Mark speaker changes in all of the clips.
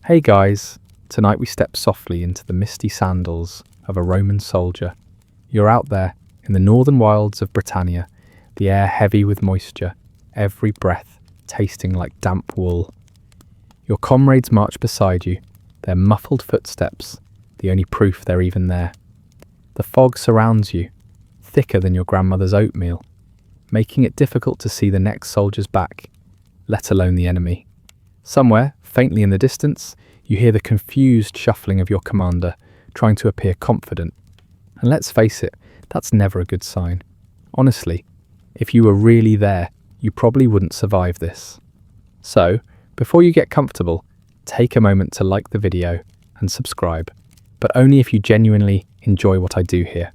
Speaker 1: Hey guys, tonight we step softly into the misty sandals of a Roman soldier. You're out there, in the northern wilds of Britannia, the air heavy with moisture, every breath tasting like damp wool. Your comrades march beside you, their muffled footsteps, the only proof they're even there. The fog surrounds you, thicker than your grandmother's oatmeal, making it difficult to see the next soldier's back, let alone the enemy. Somewhere, faintly in the distance, you hear the confused shuffling of your commander, trying to appear confident. And let's face it, that's never a good sign. Honestly, if you were really there, you probably wouldn't survive this. So, before you get comfortable, take a moment to like the video and subscribe, but only if you genuinely enjoy what I do here.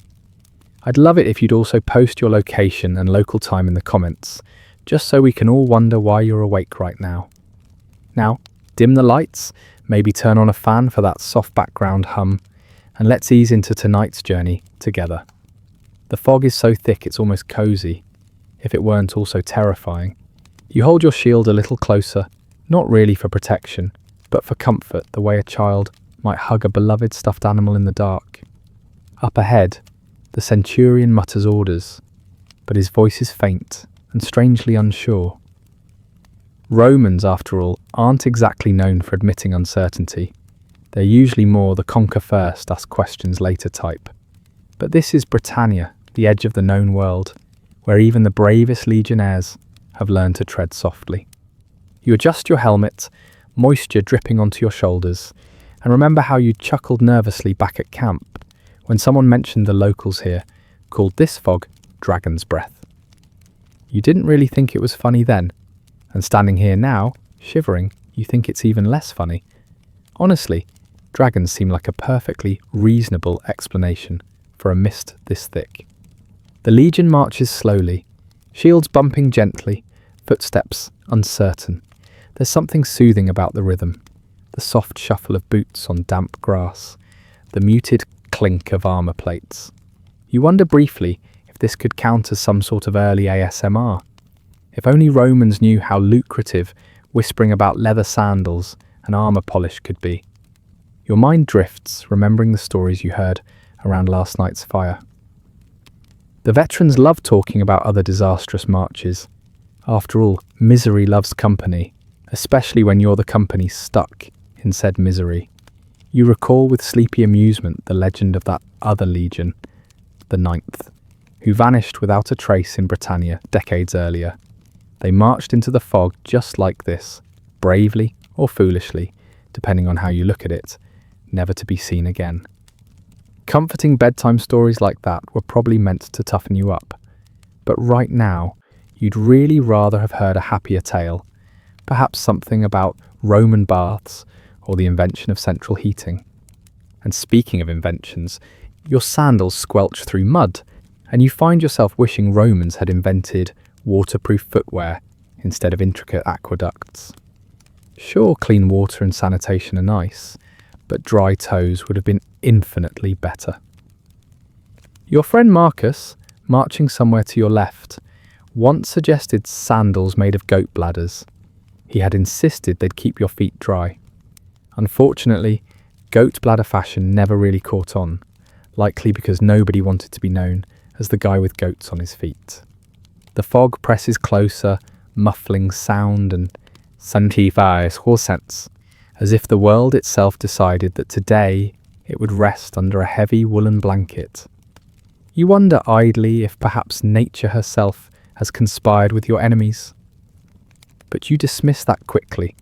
Speaker 1: I'd love it if you'd also post your location and local time in the comments, just so we can all wonder why you're awake right now. Now, dim the lights, maybe turn on a fan for that soft background hum, and let's ease into tonight's journey together. The fog is so thick it's almost cozy, if it weren't also terrifying. You hold your shield a little closer, not really for protection, but for comfort, the way a child might hug a beloved stuffed animal in the dark. Up ahead, the centurion mutters orders, but his voice is faint and strangely unsure. Romans, after all, aren't exactly known for admitting uncertainty. They're usually more the conquer first, ask questions later type. But this is Britannia, the edge of the known world, where even the bravest legionnaires have learned to tread softly. You adjust your helmet, moisture dripping onto your shoulders, and remember how you chuckled nervously back at camp when someone mentioned the locals here called this fog dragon's breath. You didn't really think it was funny then, and standing here now, shivering, you think it's even less funny. Honestly, dragons seem like a perfectly reasonable explanation for a mist this thick. The legion marches slowly, shields bumping gently, footsteps uncertain. There's something soothing about the rhythm, the soft shuffle of boots on damp grass, the muted clink of armor plates. You wonder briefly if this could count as some sort of early ASMR. If only Romans knew how lucrative whispering about leather sandals and armor polish could be. Your mind drifts, remembering the stories you heard around last night's fire. The veterans love talking about other disastrous marches. After all, misery loves company, especially when you're the company stuck in said misery. You recall with sleepy amusement the legend of that other legion, the 9th, who vanished without a trace in Britannia decades earlier. They marched into the fog just like this, bravely or foolishly, depending on how you look at it, never to be seen again. Comforting bedtime stories like that were probably meant to toughen you up, but right now, you'd really rather have heard a happier tale, perhaps something about Roman baths or the invention of central heating. And speaking of inventions, your sandals squelch through mud, and you find yourself wishing Romans had invented waterproof footwear instead of intricate aqueducts. Sure, clean water and sanitation are nice, but dry toes would have been infinitely better. Your friend Marcus, marching somewhere to your left, once suggested sandals made of goat bladders. He had insisted they'd keep your feet dry. Unfortunately, goat bladder fashion never really caught on, likely because nobody wanted to be known as the guy with goats on his feet. The fog presses closer, muffling sound and sanctifies whole sense, as if the world itself decided that today it would rest under a heavy woolen blanket. You wonder idly if perhaps nature herself has conspired with your enemies. But you dismiss that quickly.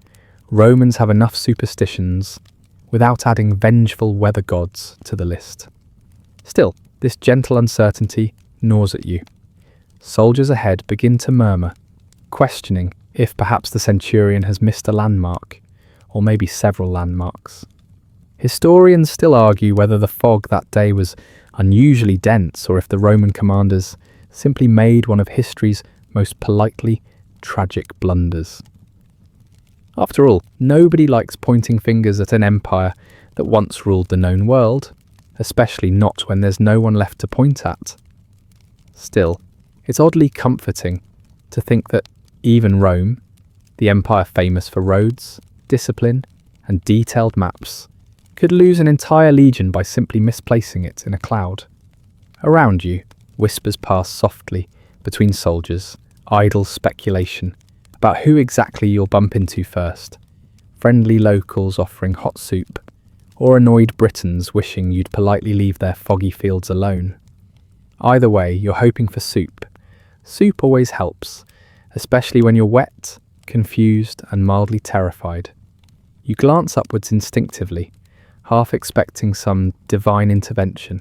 Speaker 1: Romans have enough superstitions without adding vengeful weather gods to the list. Still, this gentle uncertainty gnaws at you. Soldiers ahead begin to murmur, questioning if perhaps the centurion has missed a landmark, or maybe several landmarks. Historians still argue whether the fog that day was unusually dense or if the Roman commanders simply made one of history's most politely tragic blunders. After all, nobody likes pointing fingers at an empire that once ruled the known world, especially not when there's no one left to point at. Still, it's oddly comforting to think that even Rome, the empire famous for roads, discipline, and detailed maps, could lose an entire legion by simply misplacing it in a cloud. Around you, whispers pass softly between soldiers, idle speculation about who exactly you'll bump into first. Friendly locals offering hot soup, or annoyed Britons wishing you'd politely leave their foggy fields alone. Either way, you're hoping for soup. Soup always helps, especially when you're wet, confused, and mildly terrified. You glance upwards instinctively, half expecting some divine intervention.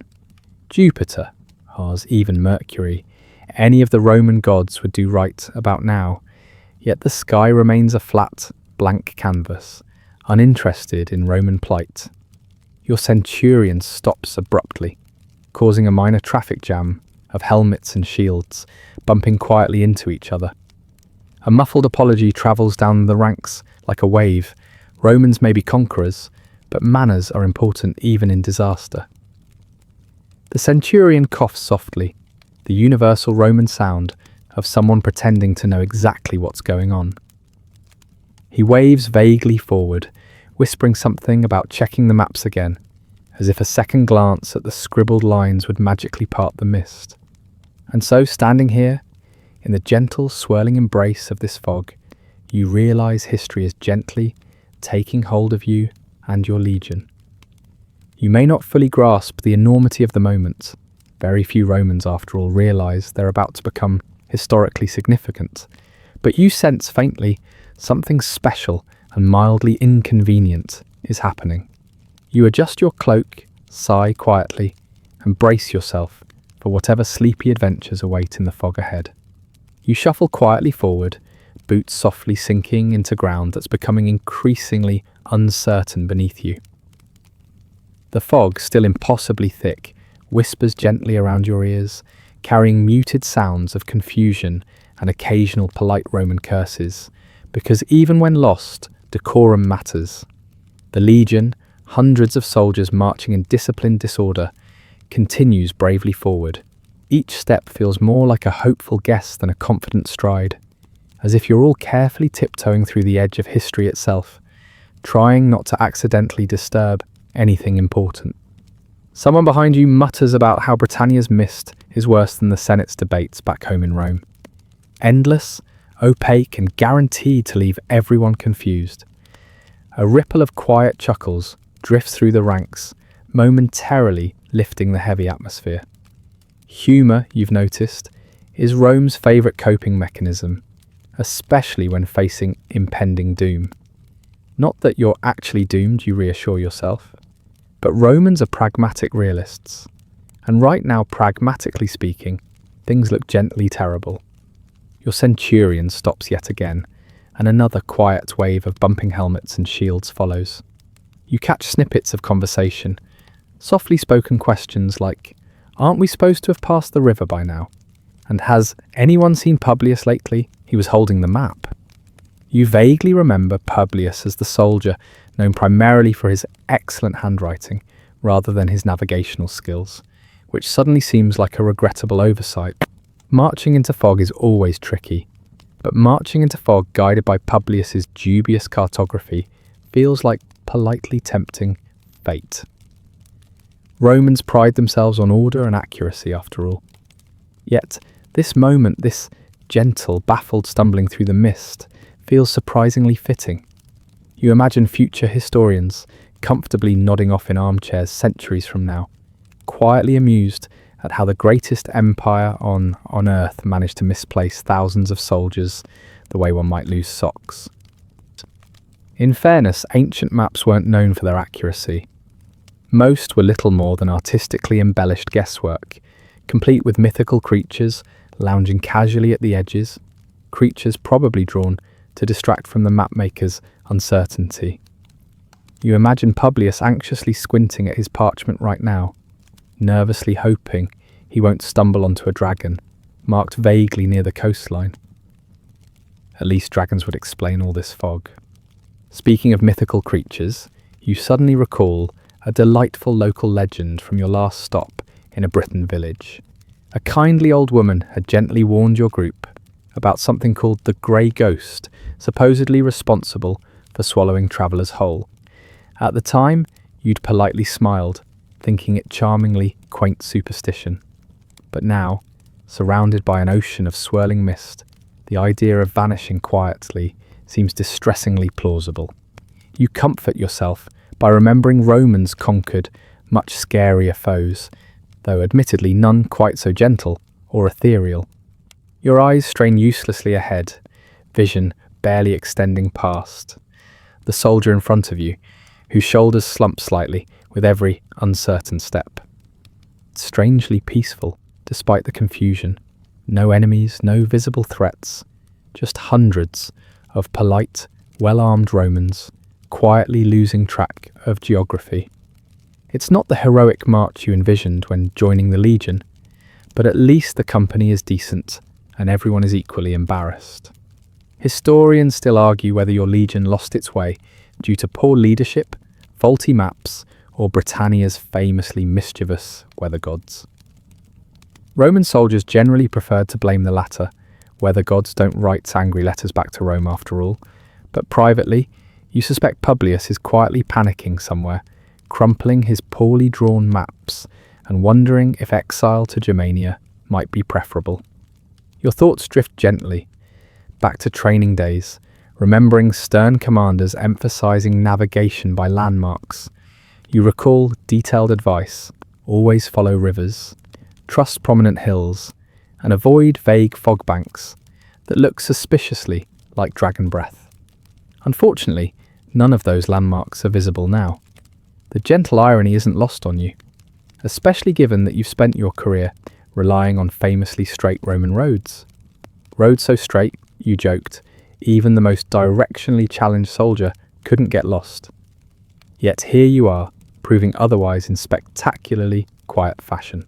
Speaker 1: Jupiter, Mars, even Mercury, any of the Roman gods would do right about now, yet the sky remains a flat, blank canvas, uninterested in Roman plight. Your centurion stops abruptly, causing a minor traffic jam of helmets and shields bumping quietly into each other. A muffled apology travels down the ranks like a wave. Romans may be conquerors, but manners are important even in disaster. The centurion coughs softly, the universal Roman sound of someone pretending to know exactly what's going on. He waves vaguely forward, whispering something about checking the maps again, as if a second glance at the scribbled lines would magically part the mist. And so, standing here, in the gentle, swirling embrace of this fog, you realize history is gently taking hold of you and your legion. You may not fully grasp the enormity of the moment. Very few Romans, after all, realize they're about to become historically significant. But you sense faintly something special and mildly inconvenient is happening. You adjust your cloak, sigh quietly, and brace yourself for whatever sleepy adventures await in the fog ahead. You shuffle quietly forward, boots softly sinking into ground that's becoming increasingly uncertain beneath you. The fog, still impossibly thick, whispers gently around your ears, carrying muted sounds of confusion and occasional polite Roman curses, because even when lost, decorum matters. The legion, hundreds of soldiers marching in disciplined disorder, continues bravely forward. Each step feels more like a hopeful guess than a confident stride, as if you're all carefully tiptoeing through the edge of history itself, trying not to accidentally disturb anything important. Someone behind you mutters about how Britannia's mist is worse than the Senate's debates back home in Rome. Endless, opaque, and guaranteed to leave everyone confused. A ripple of quiet chuckles drifts through the ranks, momentarily lifting the heavy atmosphere. Humour, you've noticed, is Rome's favourite coping mechanism, especially when facing impending doom. Not that you're actually doomed, you reassure yourself, but Romans are pragmatic realists. And right now, pragmatically speaking, things look gently terrible. Your centurion stops yet again, and another quiet wave of bumping helmets and shields follows. You catch snippets of conversation, softly spoken questions like, "Aren't we supposed to have passed the river by now? And has anyone seen Publius lately? He was holding the map." You vaguely remember Publius as the soldier known primarily for his excellent handwriting rather than his navigational skills, which suddenly seems like a regrettable oversight. Marching into fog is always tricky, but marching into fog guided by Publius's dubious cartography feels like politely tempting fate. Romans pride themselves on order and accuracy, after all. Yet, this moment, this gentle, baffled stumbling through the mist, feels surprisingly fitting. You imagine future historians comfortably nodding off in armchairs centuries from now, quietly amused at how the greatest empire on Earth managed to misplace thousands of soldiers the way one might lose socks. In fairness, ancient maps weren't known for their accuracy. Most were little more than artistically embellished guesswork, complete with mythical creatures lounging casually at the edges, creatures probably drawn to distract from the mapmaker's uncertainty. You imagine Publius anxiously squinting at his parchment right now, nervously hoping he won't stumble onto a dragon, marked vaguely near the coastline. At least dragons would explain all this fog. Speaking of mythical creatures, you suddenly recall a delightful local legend from your last stop in a Briton village. A kindly old woman had gently warned your group about something called the Grey Ghost, supposedly responsible for swallowing travellers whole. At the time, you'd politely smiled, thinking it charmingly quaint superstition. But now, surrounded by an ocean of swirling mist, the idea of vanishing quietly seems distressingly plausible. You comfort yourself by remembering Romans conquered much scarier foes, though admittedly none quite so gentle or ethereal. Your eyes strain uselessly ahead, vision barely extending past the soldier in front of you, whose shoulders slump slightly with every uncertain step. Strangely peaceful, despite the confusion. No enemies, no visible threats, just hundreds of polite, well-armed Romans, quietly losing track of geography. It's not the heroic march you envisioned when joining the Legion, but at least the company is decent and everyone is equally embarrassed. Historians still argue whether your Legion lost its way due to poor leadership, faulty maps, or Britannia's famously mischievous weather gods. Roman soldiers generally preferred to blame the latter. Weather gods don't write angry letters back to Rome after all, but privately, you suspect Publius is quietly panicking somewhere, crumpling his poorly drawn maps and wondering if exile to Germania might be preferable. Your thoughts drift gently, back to training days, remembering stern commanders emphasizing navigation by landmarks. You recall detailed advice: always follow rivers, trust prominent hills, and avoid vague fog banks that look suspiciously like dragon breath. Unfortunately, none of those landmarks are visible now. The gentle irony isn't lost on you, especially given that you've spent your career relying on famously straight Roman roads. Roads so straight, you joked, even the most directionally challenged soldier couldn't get lost. Yet here you are, proving otherwise in spectacularly quiet fashion.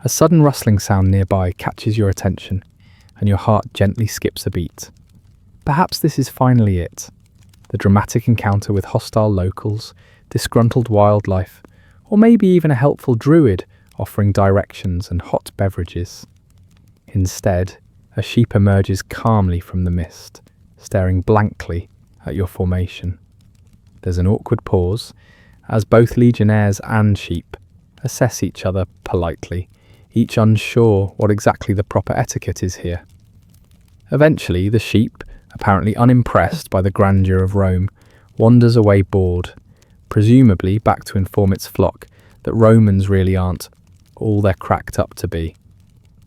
Speaker 1: A sudden rustling sound nearby catches your attention, and your heart gently skips a beat. Perhaps this is finally it. The dramatic encounter with hostile locals, disgruntled wildlife, or maybe even a helpful druid offering directions and hot beverages. Instead, a sheep emerges calmly from the mist, staring blankly at your formation. There's an awkward pause, as both legionnaires and sheep assess each other politely, each unsure what exactly the proper etiquette is here. Eventually, the sheep, apparently unimpressed by the grandeur of Rome, wanders away bored, presumably back to inform its flock that Romans really aren't all they're cracked up to be.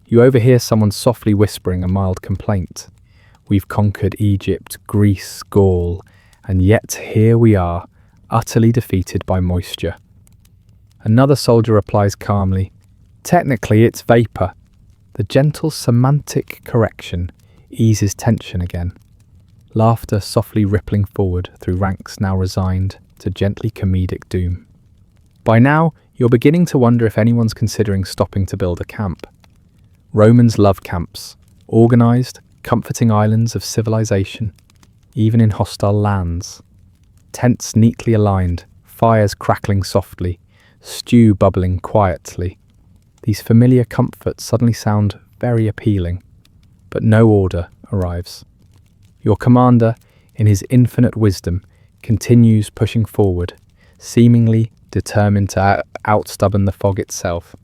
Speaker 1: You overhear someone softly whispering a mild complaint. We've conquered Egypt, Greece, Gaul, and yet here we are, utterly defeated by moisture. Another soldier replies calmly, technically it's vapor. The gentle semantic correction eases tension again. Laughter softly rippling forward through ranks now resigned to gently comedic doom. By now, you're beginning to wonder if anyone's considering stopping to build a camp. Romans love camps, organized, comforting islands of civilization, even in hostile lands. Tents neatly aligned, fires crackling softly, stew bubbling quietly. These familiar comforts suddenly sound very appealing, but no order arrives. Your commander, in his infinite wisdom, continues pushing forward, seemingly determined to outstubborn the fog itself.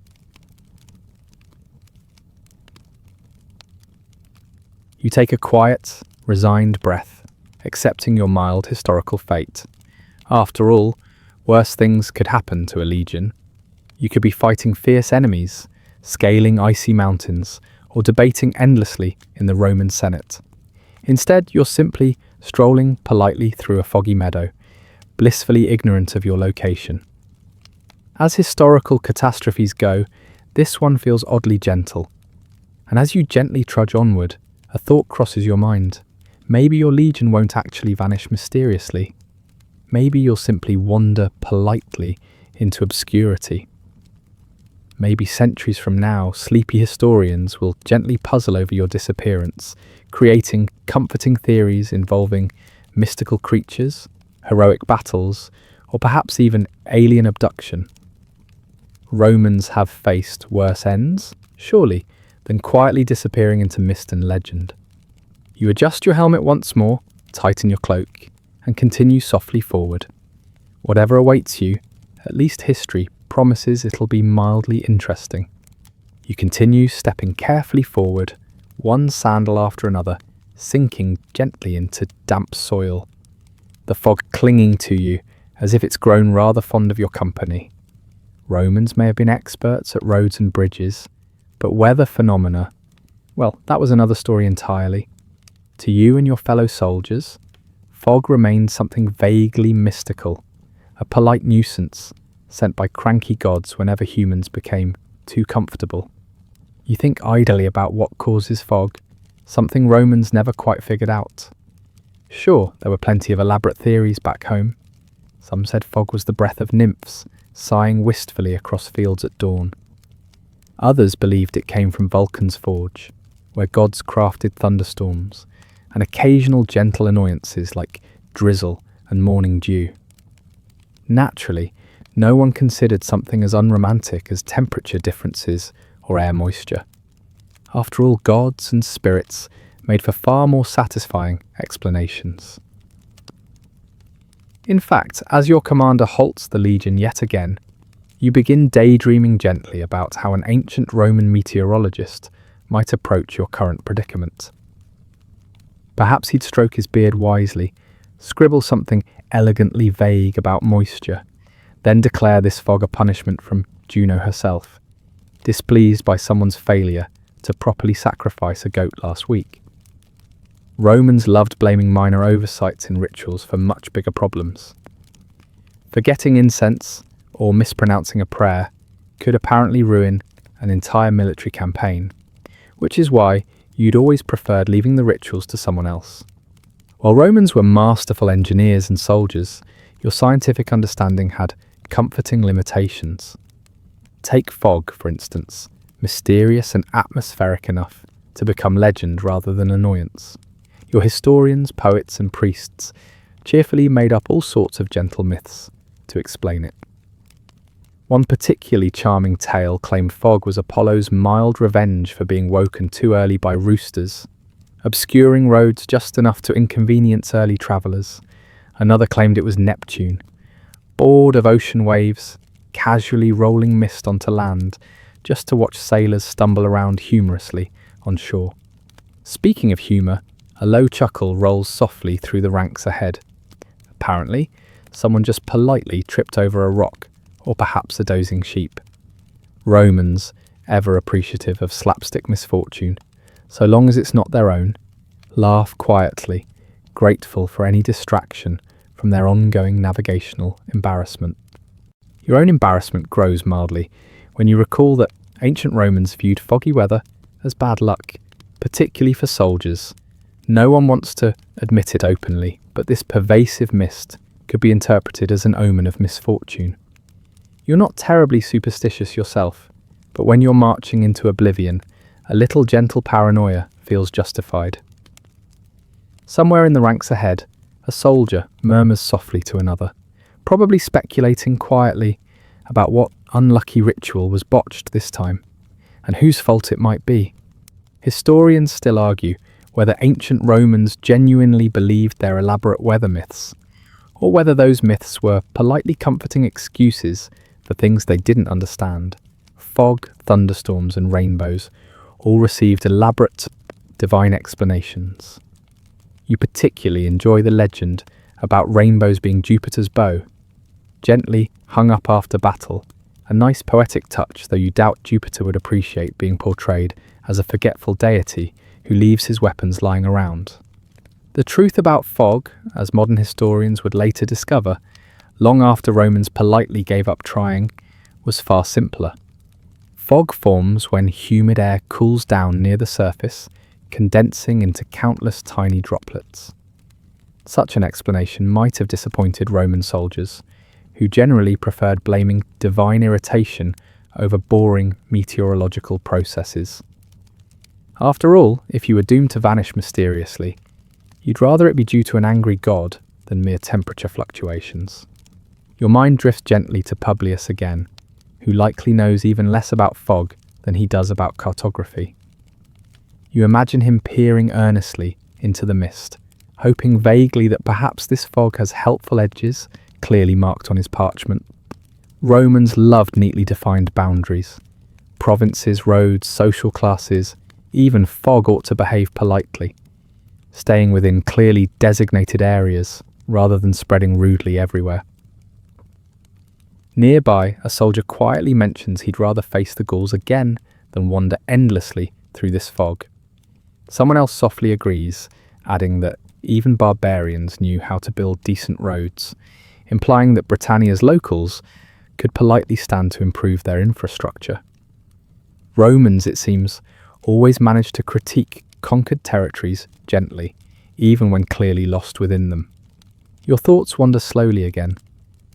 Speaker 1: You take a quiet, resigned breath, accepting your mild historical fate. After all, worse things could happen to a legion. You could be fighting fierce enemies, scaling icy mountains, or debating endlessly in the Roman Senate. Instead, you're simply strolling politely through a foggy meadow, blissfully ignorant of your location. As historical catastrophes go, this one feels oddly gentle. And as you gently trudge onward, a thought crosses your mind. Maybe your legion won't actually vanish mysteriously. Maybe you'll simply wander politely into obscurity. Maybe centuries from now, sleepy historians will gently puzzle over your disappearance, creating comforting theories involving mystical creatures, heroic battles, or perhaps even alien abduction. Romans have faced worse ends, surely, than quietly disappearing into mist and legend. You adjust your helmet once more, tighten your cloak, and continue softly forward. Whatever awaits you, at least history promises it'll be mildly interesting. You continue stepping carefully forward, one sandal after another, sinking gently into damp soil, the fog clinging to you as if it's grown rather fond of your company. Romans may have been experts at roads and bridges, but weather phenomena, well, that was another story entirely. To you and your fellow soldiers, fog remained something vaguely mystical, a polite nuisance sent by cranky gods whenever humans became too comfortable. You think idly about what causes fog, something Romans never quite figured out. Sure, there were plenty of elaborate theories back home. Some said fog was the breath of nymphs, sighing wistfully across fields at dawn. Others believed it came from Vulcan's forge, where gods crafted thunderstorms, and occasional gentle annoyances like drizzle and morning dew. Naturally, no one considered something as unromantic as temperature differences or air moisture. After all, gods and spirits made for far more satisfying explanations. In fact, as your commander halts the legion yet again, you begin daydreaming gently about how an ancient Roman meteorologist might approach your current predicament. Perhaps he'd stroke his beard wisely, scribble something elegantly vague about moisture, then declare this fog a punishment from Juno herself, displeased by someone's failure to properly sacrifice a goat last week. Romans loved blaming minor oversights in rituals for much bigger problems. Forgetting incense or mispronouncing a prayer could apparently ruin an entire military campaign, which is why you'd always preferred leaving the rituals to someone else. While Romans were masterful engineers and soldiers, your scientific understanding had comforting limitations. Take fog, for instance, mysterious and atmospheric enough to become legend rather than annoyance. Your historians, poets, and priests cheerfully made up all sorts of gentle myths to explain it. One particularly charming tale claimed fog was Apollo's mild revenge for being woken too early by roosters, obscuring roads just enough to inconvenience early travellers. Another claimed it was Neptune, bored of ocean waves, casually rolling mist onto land just to watch sailors stumble around humorously on shore. Speaking of humour, a low chuckle rolls softly through the ranks ahead. Apparently, someone just politely tripped over a rock, or perhaps a dozing sheep. Romans, ever appreciative of slapstick misfortune, so long as it's not their own, laugh quietly, grateful for any distraction from their ongoing navigational embarrassment. Your own embarrassment grows mildly when you recall that ancient Romans viewed foggy weather as bad luck, particularly for soldiers. No one wants to admit it openly, but this pervasive mist could be interpreted as an omen of misfortune. You're not terribly superstitious yourself, but when you're marching into oblivion, a little gentle paranoia feels justified. Somewhere in the ranks ahead, a soldier murmurs softly to another, probably speculating quietly about what unlucky ritual was botched this time, and whose fault it might be. Historians still argue whether ancient Romans genuinely believed their elaborate weather myths, or whether those myths were politely comforting excuses for things they didn't understand. Fog, thunderstorms, and rainbows all received elaborate divine explanations. You particularly enjoy the legend about rainbows being Jupiter's bow, gently hung up after battle, a nice poetic touch, though you doubt Jupiter would appreciate being portrayed as a forgetful deity who leaves his weapons lying around. The truth about fog, as modern historians would later discover, long after Romans politely gave up trying, was far simpler. Fog forms when humid air cools down near the surface, condensing into countless tiny droplets. Such an explanation might have disappointed Roman soldiers, who generally preferred blaming divine irritation over boring meteorological processes. After all, if you were doomed to vanish mysteriously, you'd rather it be due to an angry god than mere temperature fluctuations. Your mind drifts gently to Publius again, who likely knows even less about fog than he does about cartography. You imagine him peering earnestly into the mist, hoping vaguely that perhaps this fog has helpful edges clearly marked on his parchment. Romans loved neatly defined boundaries. Provinces, roads, social classes, even fog ought to behave politely, staying within clearly designated areas rather than spreading rudely everywhere. Nearby, a soldier quietly mentions he'd rather face the Gauls again than wander endlessly through this fog. Someone else softly agrees, adding that even barbarians knew how to build decent roads, implying that Britannia's locals could politely stand to improve their infrastructure. Romans, it seems, always managed to critique conquered territories gently, even when clearly lost within them. Your thoughts wander slowly again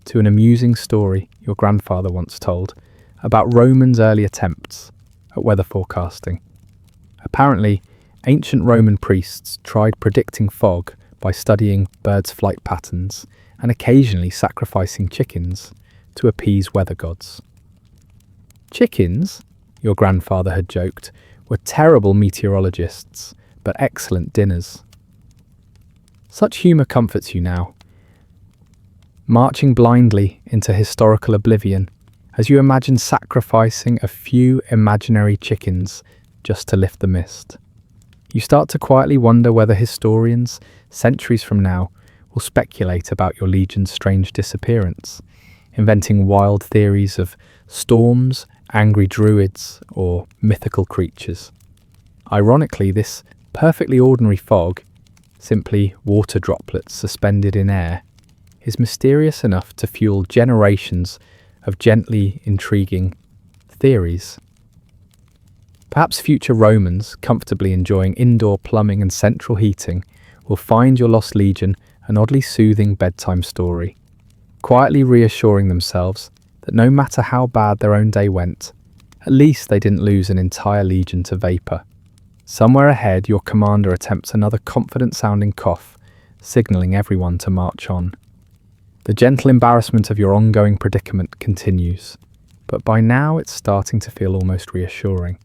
Speaker 1: to an amusing story your grandfather once told about Romans' early attempts at weather forecasting. Apparently, ancient Roman priests tried predicting fog by studying birds' flight patterns and occasionally sacrificing chickens to appease weather gods. Chickens, your grandfather had joked, were terrible meteorologists, but excellent dinners. Such humour comforts you now, marching blindly into historical oblivion as you imagine sacrificing a few imaginary chickens just to lift the mist. You start to quietly wonder whether historians, centuries from now, will speculate about your legion's strange disappearance, inventing wild theories of storms, angry druids, or mythical creatures. Ironically, this perfectly ordinary fog, simply water droplets suspended in air, is mysterious enough to fuel generations of gently intriguing theories. Perhaps future Romans, comfortably enjoying indoor plumbing and central heating, will find your lost legion an oddly soothing bedtime story, quietly reassuring themselves that no matter how bad their own day went, at least they didn't lose an entire legion to vapour. Somewhere ahead, your commander attempts another confident-sounding cough, signalling everyone to march on. The gentle embarrassment of your ongoing predicament continues, but by now it's starting to feel almost reassuring.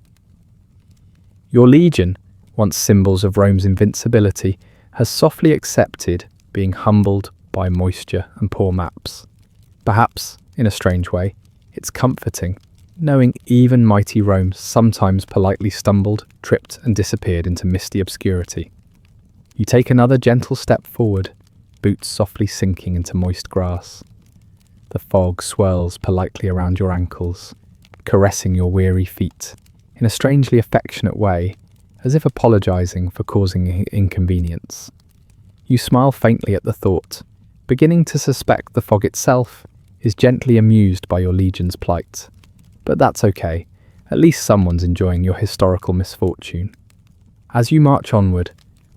Speaker 1: Your legion, once symbols of Rome's invincibility, has softly accepted being humbled by moisture and poor maps. Perhaps, in a strange way, it's comforting, knowing even mighty Rome sometimes politely stumbled, tripped and disappeared into misty obscurity. You take another gentle step forward, boots softly sinking into moist grass. The fog swirls politely around your ankles, caressing your weary feet in a strangely affectionate way, as if apologising for causing inconvenience. You smile faintly at the thought, beginning to suspect the fog itself is gently amused by your legion's plight. But that's okay, at least someone's enjoying your historical misfortune. As you march onward,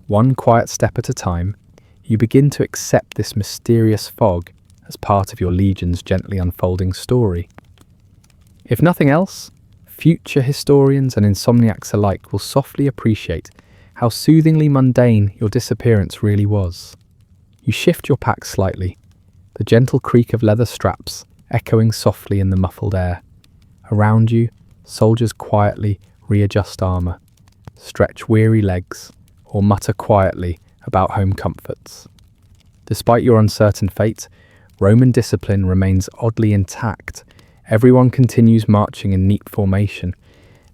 Speaker 1: one quiet step at a time, you begin to accept this mysterious fog as part of your legion's gently unfolding story. If nothing else, future historians and insomniacs alike will softly appreciate how soothingly mundane your disappearance really was. You shift your pack slightly, the gentle creak of leather straps echoing softly in the muffled air. Around you, soldiers quietly readjust armour, stretch weary legs, or mutter quietly about home comforts. Despite your uncertain fate, Roman discipline remains oddly intact. Everyone continues marching in neat formation,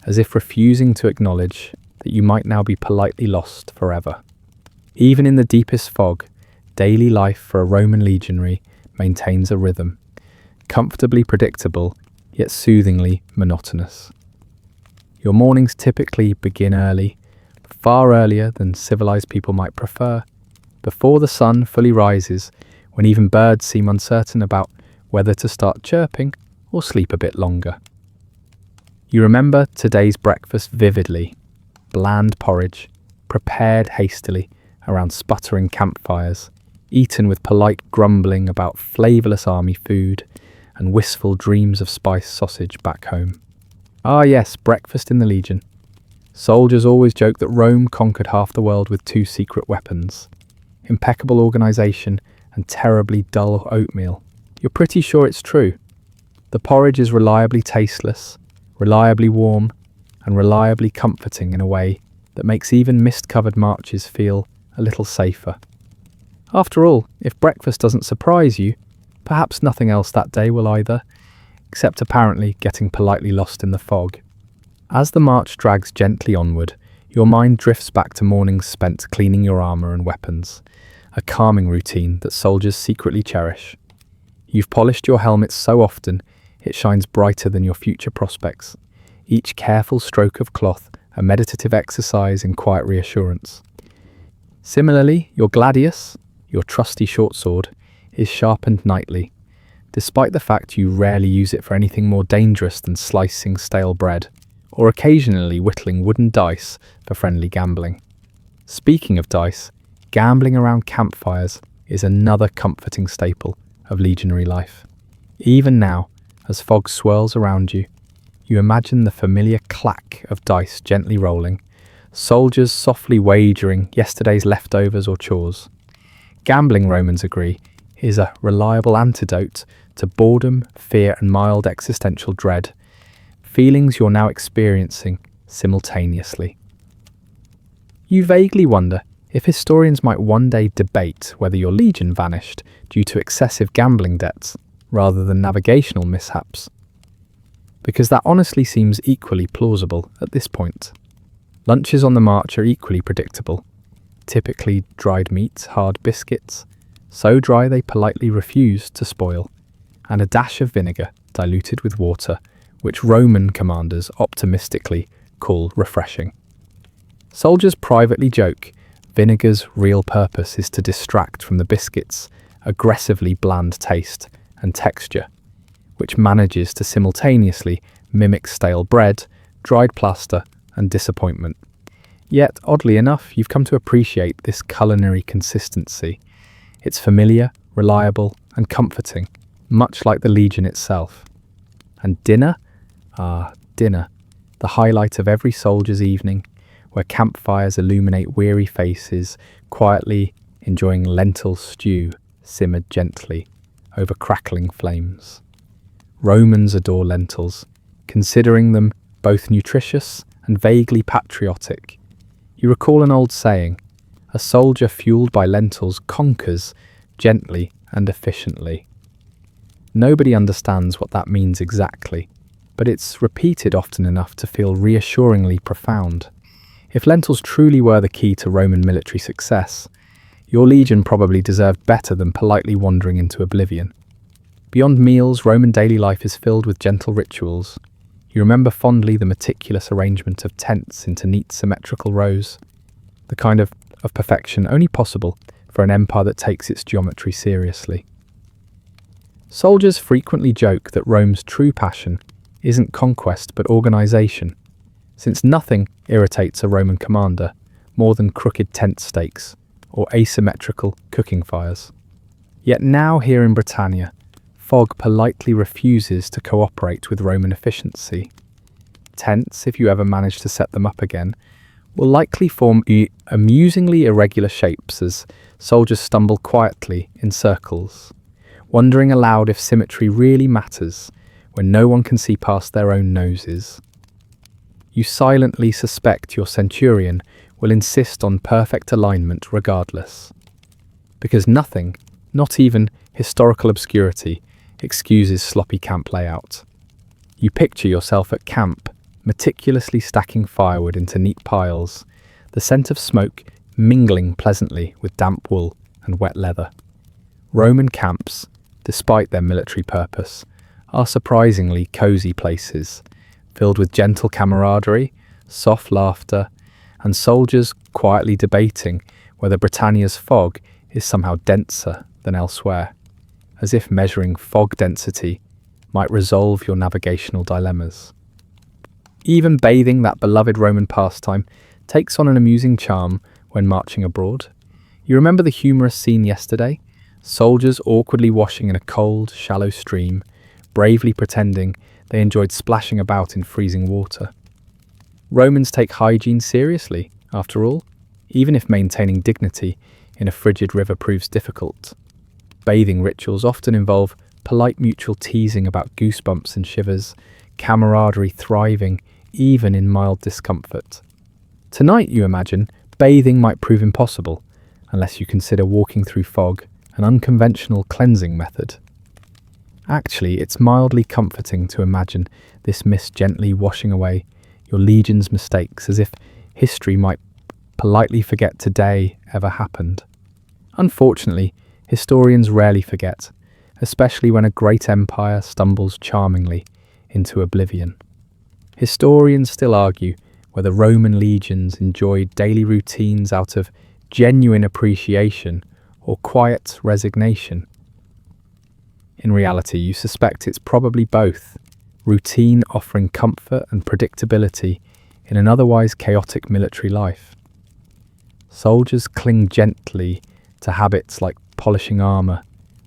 Speaker 1: as if refusing to acknowledge that you might now be politely lost forever. Even in the deepest fog, daily life for a Roman legionary maintains a rhythm, comfortably predictable, yet soothingly monotonous. Your mornings typically begin early, far earlier than civilized people might prefer, before the sun fully rises, when even birds seem uncertain about whether to start chirping or sleep a bit longer. You remember today's breakfast vividly: bland porridge, prepared hastily around sputtering campfires, eaten with polite grumbling about flavourless army food and wistful dreams of spiced sausage back home. Ah yes, breakfast in the Legion. Soldiers always joke that Rome conquered half the world with 2 secret weapons: impeccable organisation and terribly dull oatmeal. You're pretty sure it's true. The porridge is reliably tasteless, reliably warm, and reliably comforting in a way that makes even mist-covered marches feel a little safer. After all, if breakfast doesn't surprise you, Perhaps nothing else that day will either, except apparently getting politely lost in the fog. As the march drags gently onward, your mind drifts back to mornings spent cleaning your armour and weapons, a calming routine that soldiers secretly cherish. You've polished your helmet so often, it shines brighter than your future prospects. Each careful stroke of cloth, a meditative exercise in quiet reassurance. Similarly, your gladius, your trusty short sword, is sharpened nightly, despite the fact you rarely use it for anything more dangerous than slicing stale bread, or occasionally whittling wooden dice for friendly gambling. Speaking of dice, gambling around campfires is another comforting staple of legionary life. Even now, as fog swirls around you, you imagine the familiar clack of dice gently rolling, soldiers softly wagering yesterday's leftovers or chores. Gambling, Romans agree, is a reliable antidote to boredom, fear, and mild existential dread, feelings you're now experiencing simultaneously. You vaguely wonder if historians might one day debate whether your legion vanished due to excessive gambling debts rather than navigational mishaps, because that honestly seems equally plausible at this point. Lunches on the march are equally predictable, typically dried meat, hard biscuits, so dry they politely refuse to spoil, and a dash of vinegar diluted with water, which Roman commanders optimistically call refreshing. Soldiers privately joke vinegar's real purpose is to distract from the biscuit's aggressively bland taste and texture, which manages to simultaneously mimic stale bread, dried plaster, and disappointment. Yet, oddly enough, you've come to appreciate this culinary consistency. It's familiar, reliable, and comforting, much like the Legion itself. And dinner? Dinner, the highlight of every soldier's evening, where campfires illuminate weary faces, quietly enjoying lentil stew simmered gently over crackling flames. Romans adore lentils, considering them both nutritious and vaguely patriotic. You recall an old saying, a soldier fueled by lentils conquers gently and efficiently. Nobody understands what that means exactly, but it's repeated often enough to feel reassuringly profound. If lentils truly were the key to Roman military success, your legion probably deserved better than politely wandering into oblivion. Beyond meals, Roman daily life is filled with gentle rituals. You remember fondly the meticulous arrangement of tents into neat symmetrical rows, the kind of perfection only possible for an empire that takes its geometry seriously. Soldiers frequently joke that Rome's true passion isn't conquest but organization, since nothing irritates a Roman commander more than crooked tent stakes or asymmetrical cooking fires. Yet now here in Britannia, fog politely refuses to cooperate with Roman efficiency. Tents, if you ever manage to set them up again, will likely form amusingly irregular shapes as soldiers stumble quietly in circles, wondering aloud if symmetry really matters when no one can see past their own noses. You silently suspect your centurion will insist on perfect alignment regardless, because nothing, not even historical obscurity, excuses sloppy camp layout. You picture yourself at camp, meticulously stacking firewood into neat piles, the scent of smoke mingling pleasantly with damp wool and wet leather. Roman camps, despite their military purpose, are surprisingly cozy places, filled with gentle camaraderie, soft laughter, and soldiers quietly debating whether Britannia's fog is somehow denser than elsewhere, as if measuring fog density might resolve your navigational dilemmas. Even bathing, that beloved Roman pastime, takes on an amusing charm when marching abroad. You remember the humorous scene yesterday? Soldiers awkwardly washing in a cold, shallow stream, bravely pretending they enjoyed splashing about in freezing water. Romans take hygiene seriously, after all, even if maintaining dignity in a frigid river proves difficult. Bathing rituals often involve polite mutual teasing about goosebumps and shivers, camaraderie thriving even in mild discomfort. Tonight, you imagine, bathing might prove impossible, unless you consider walking through fog an unconventional cleansing method. Actually, it's mildly comforting to imagine this mist gently washing away your legion's mistakes, as if history might politely forget today ever happened. Unfortunately, historians rarely forget, especially when a great empire stumbles charmingly into oblivion. Historians still argue whether Roman legions enjoyed daily routines out of genuine appreciation or quiet resignation. In reality, you suspect it's probably both, routine offering comfort and predictability in an otherwise chaotic military life. Soldiers cling gently to habits like polishing armour,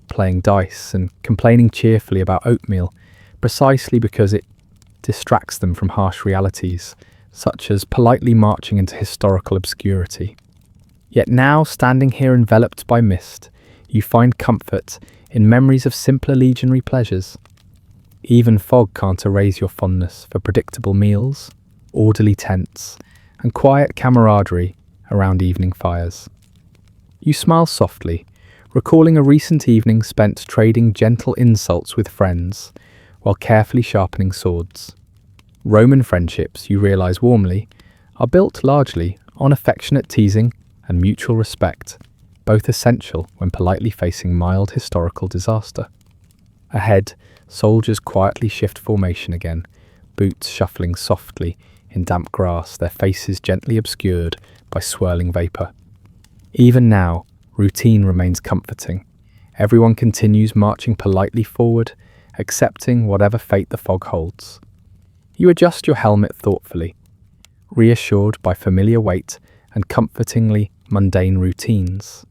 Speaker 1: playing dice, and complaining cheerfully about oatmeal, precisely because it distracts them from harsh realities, such as politely marching into historical obscurity. Yet now, standing here enveloped by mist, you find comfort in memories of simpler legionary pleasures. Even fog can't erase your fondness for predictable meals, orderly tents, and quiet camaraderie around evening fires. You smile softly, recalling a recent evening spent trading gentle insults with friends while carefully sharpening swords. Roman friendships, you realise warmly, are built largely on affectionate teasing and mutual respect, both essential when politely facing mild historical disaster. Ahead, soldiers quietly shift formation again, boots shuffling softly in damp grass, their faces gently obscured by swirling vapour. Even now, routine remains comforting. Everyone continues marching politely forward, accepting whatever fate the fog holds. You adjust your helmet thoughtfully, reassured by familiar weight and comfortingly mundane routines.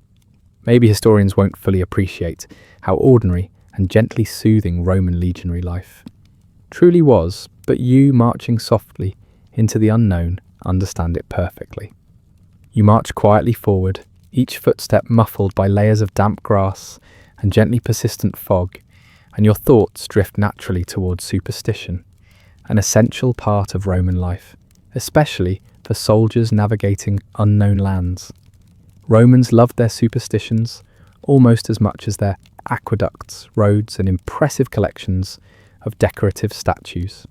Speaker 1: Maybe historians won't fully appreciate how ordinary and gently soothing Roman legionary life truly was, but you, marching softly into the unknown, understand it perfectly. You march quietly forward, each footstep muffled by layers of damp grass and gently persistent fog, and your thoughts drift naturally towards superstition, an essential part of Roman life, especially for soldiers navigating unknown lands. Romans loved their superstitions almost as much as their aqueducts, roads, and impressive collections of decorative statues.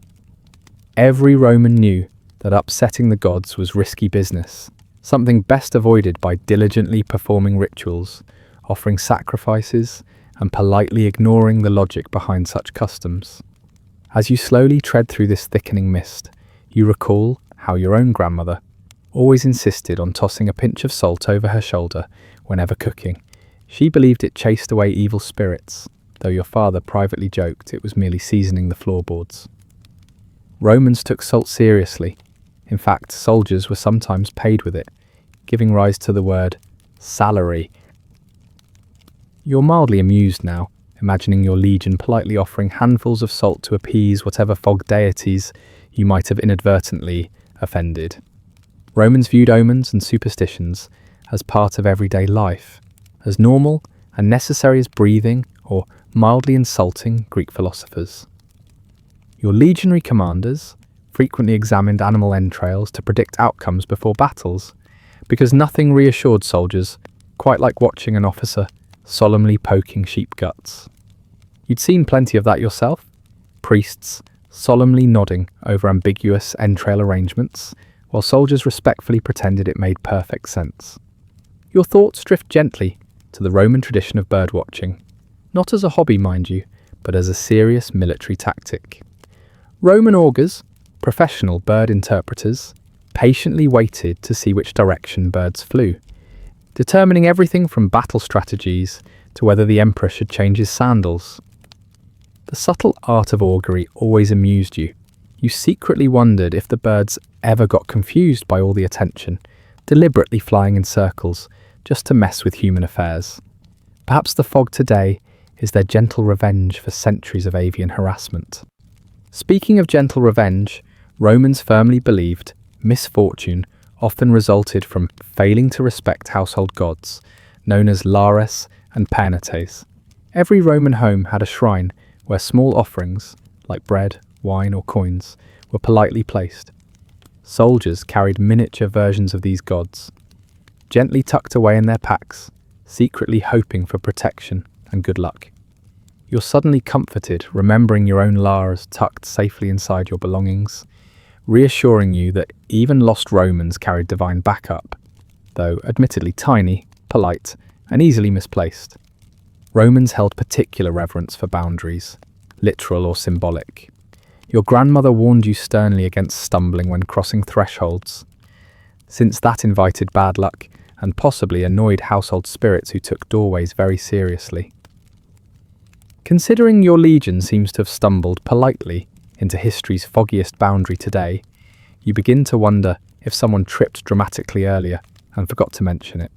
Speaker 1: Every Roman knew that upsetting the gods was risky business, something best avoided by diligently performing rituals, offering sacrifices, and politely ignoring the logic behind such customs. As you slowly tread through this thickening mist, you recall how your own grandmother always insisted on tossing a pinch of salt over her shoulder whenever cooking. She believed it chased away evil spirits, though your father privately joked it was merely seasoning the floorboards. Romans took salt seriously. In fact, soldiers were sometimes paid with it, giving rise to the word salary. You're mildly amused now, imagining your legion politely offering handfuls of salt to appease whatever fog deities you might have inadvertently offended. Romans viewed omens and superstitions as part of everyday life, as normal and necessary as breathing or mildly insulting Greek philosophers. Your legionary commanders frequently examined animal entrails to predict outcomes before battles, because nothing reassured soldiers quite like watching an officer solemnly poking sheep guts. You'd seen plenty of that yourself, priests solemnly nodding over ambiguous entrail arrangements, while soldiers respectfully pretended it made perfect sense. Your thoughts drift gently to the Roman tradition of birdwatching, not as a hobby, mind you, but as a serious military tactic. Roman augurs, professional bird interpreters, patiently waited to see which direction birds flew, determining everything from battle strategies to whether the emperor should change his sandals. The subtle art of augury always amused you. You secretly wondered if the birds ever got confused by all the attention, deliberately flying in circles just to mess with human affairs. Perhaps the fog today is their gentle revenge for centuries of avian harassment. Speaking of gentle revenge, Romans firmly believed misfortune often resulted from failing to respect household gods, known as lares and penates. Every Roman home had a shrine where small offerings, like bread, wine, or coins, were politely placed. Soldiers carried miniature versions of these gods, gently tucked away in their packs, secretly hoping for protection and good luck. You're suddenly comforted, remembering your own Lars tucked safely inside your belongings, reassuring you that even lost Romans carried divine backup, though admittedly tiny, polite, and easily misplaced. Romans held particular reverence for boundaries, literal or symbolic. Your grandmother warned you sternly against stumbling when crossing thresholds, since that invited bad luck and possibly annoyed household spirits who took doorways very seriously. Considering your legion seems to have stumbled politely into history's foggiest boundary today, you begin to wonder if someone tripped dramatically earlier and forgot to mention it.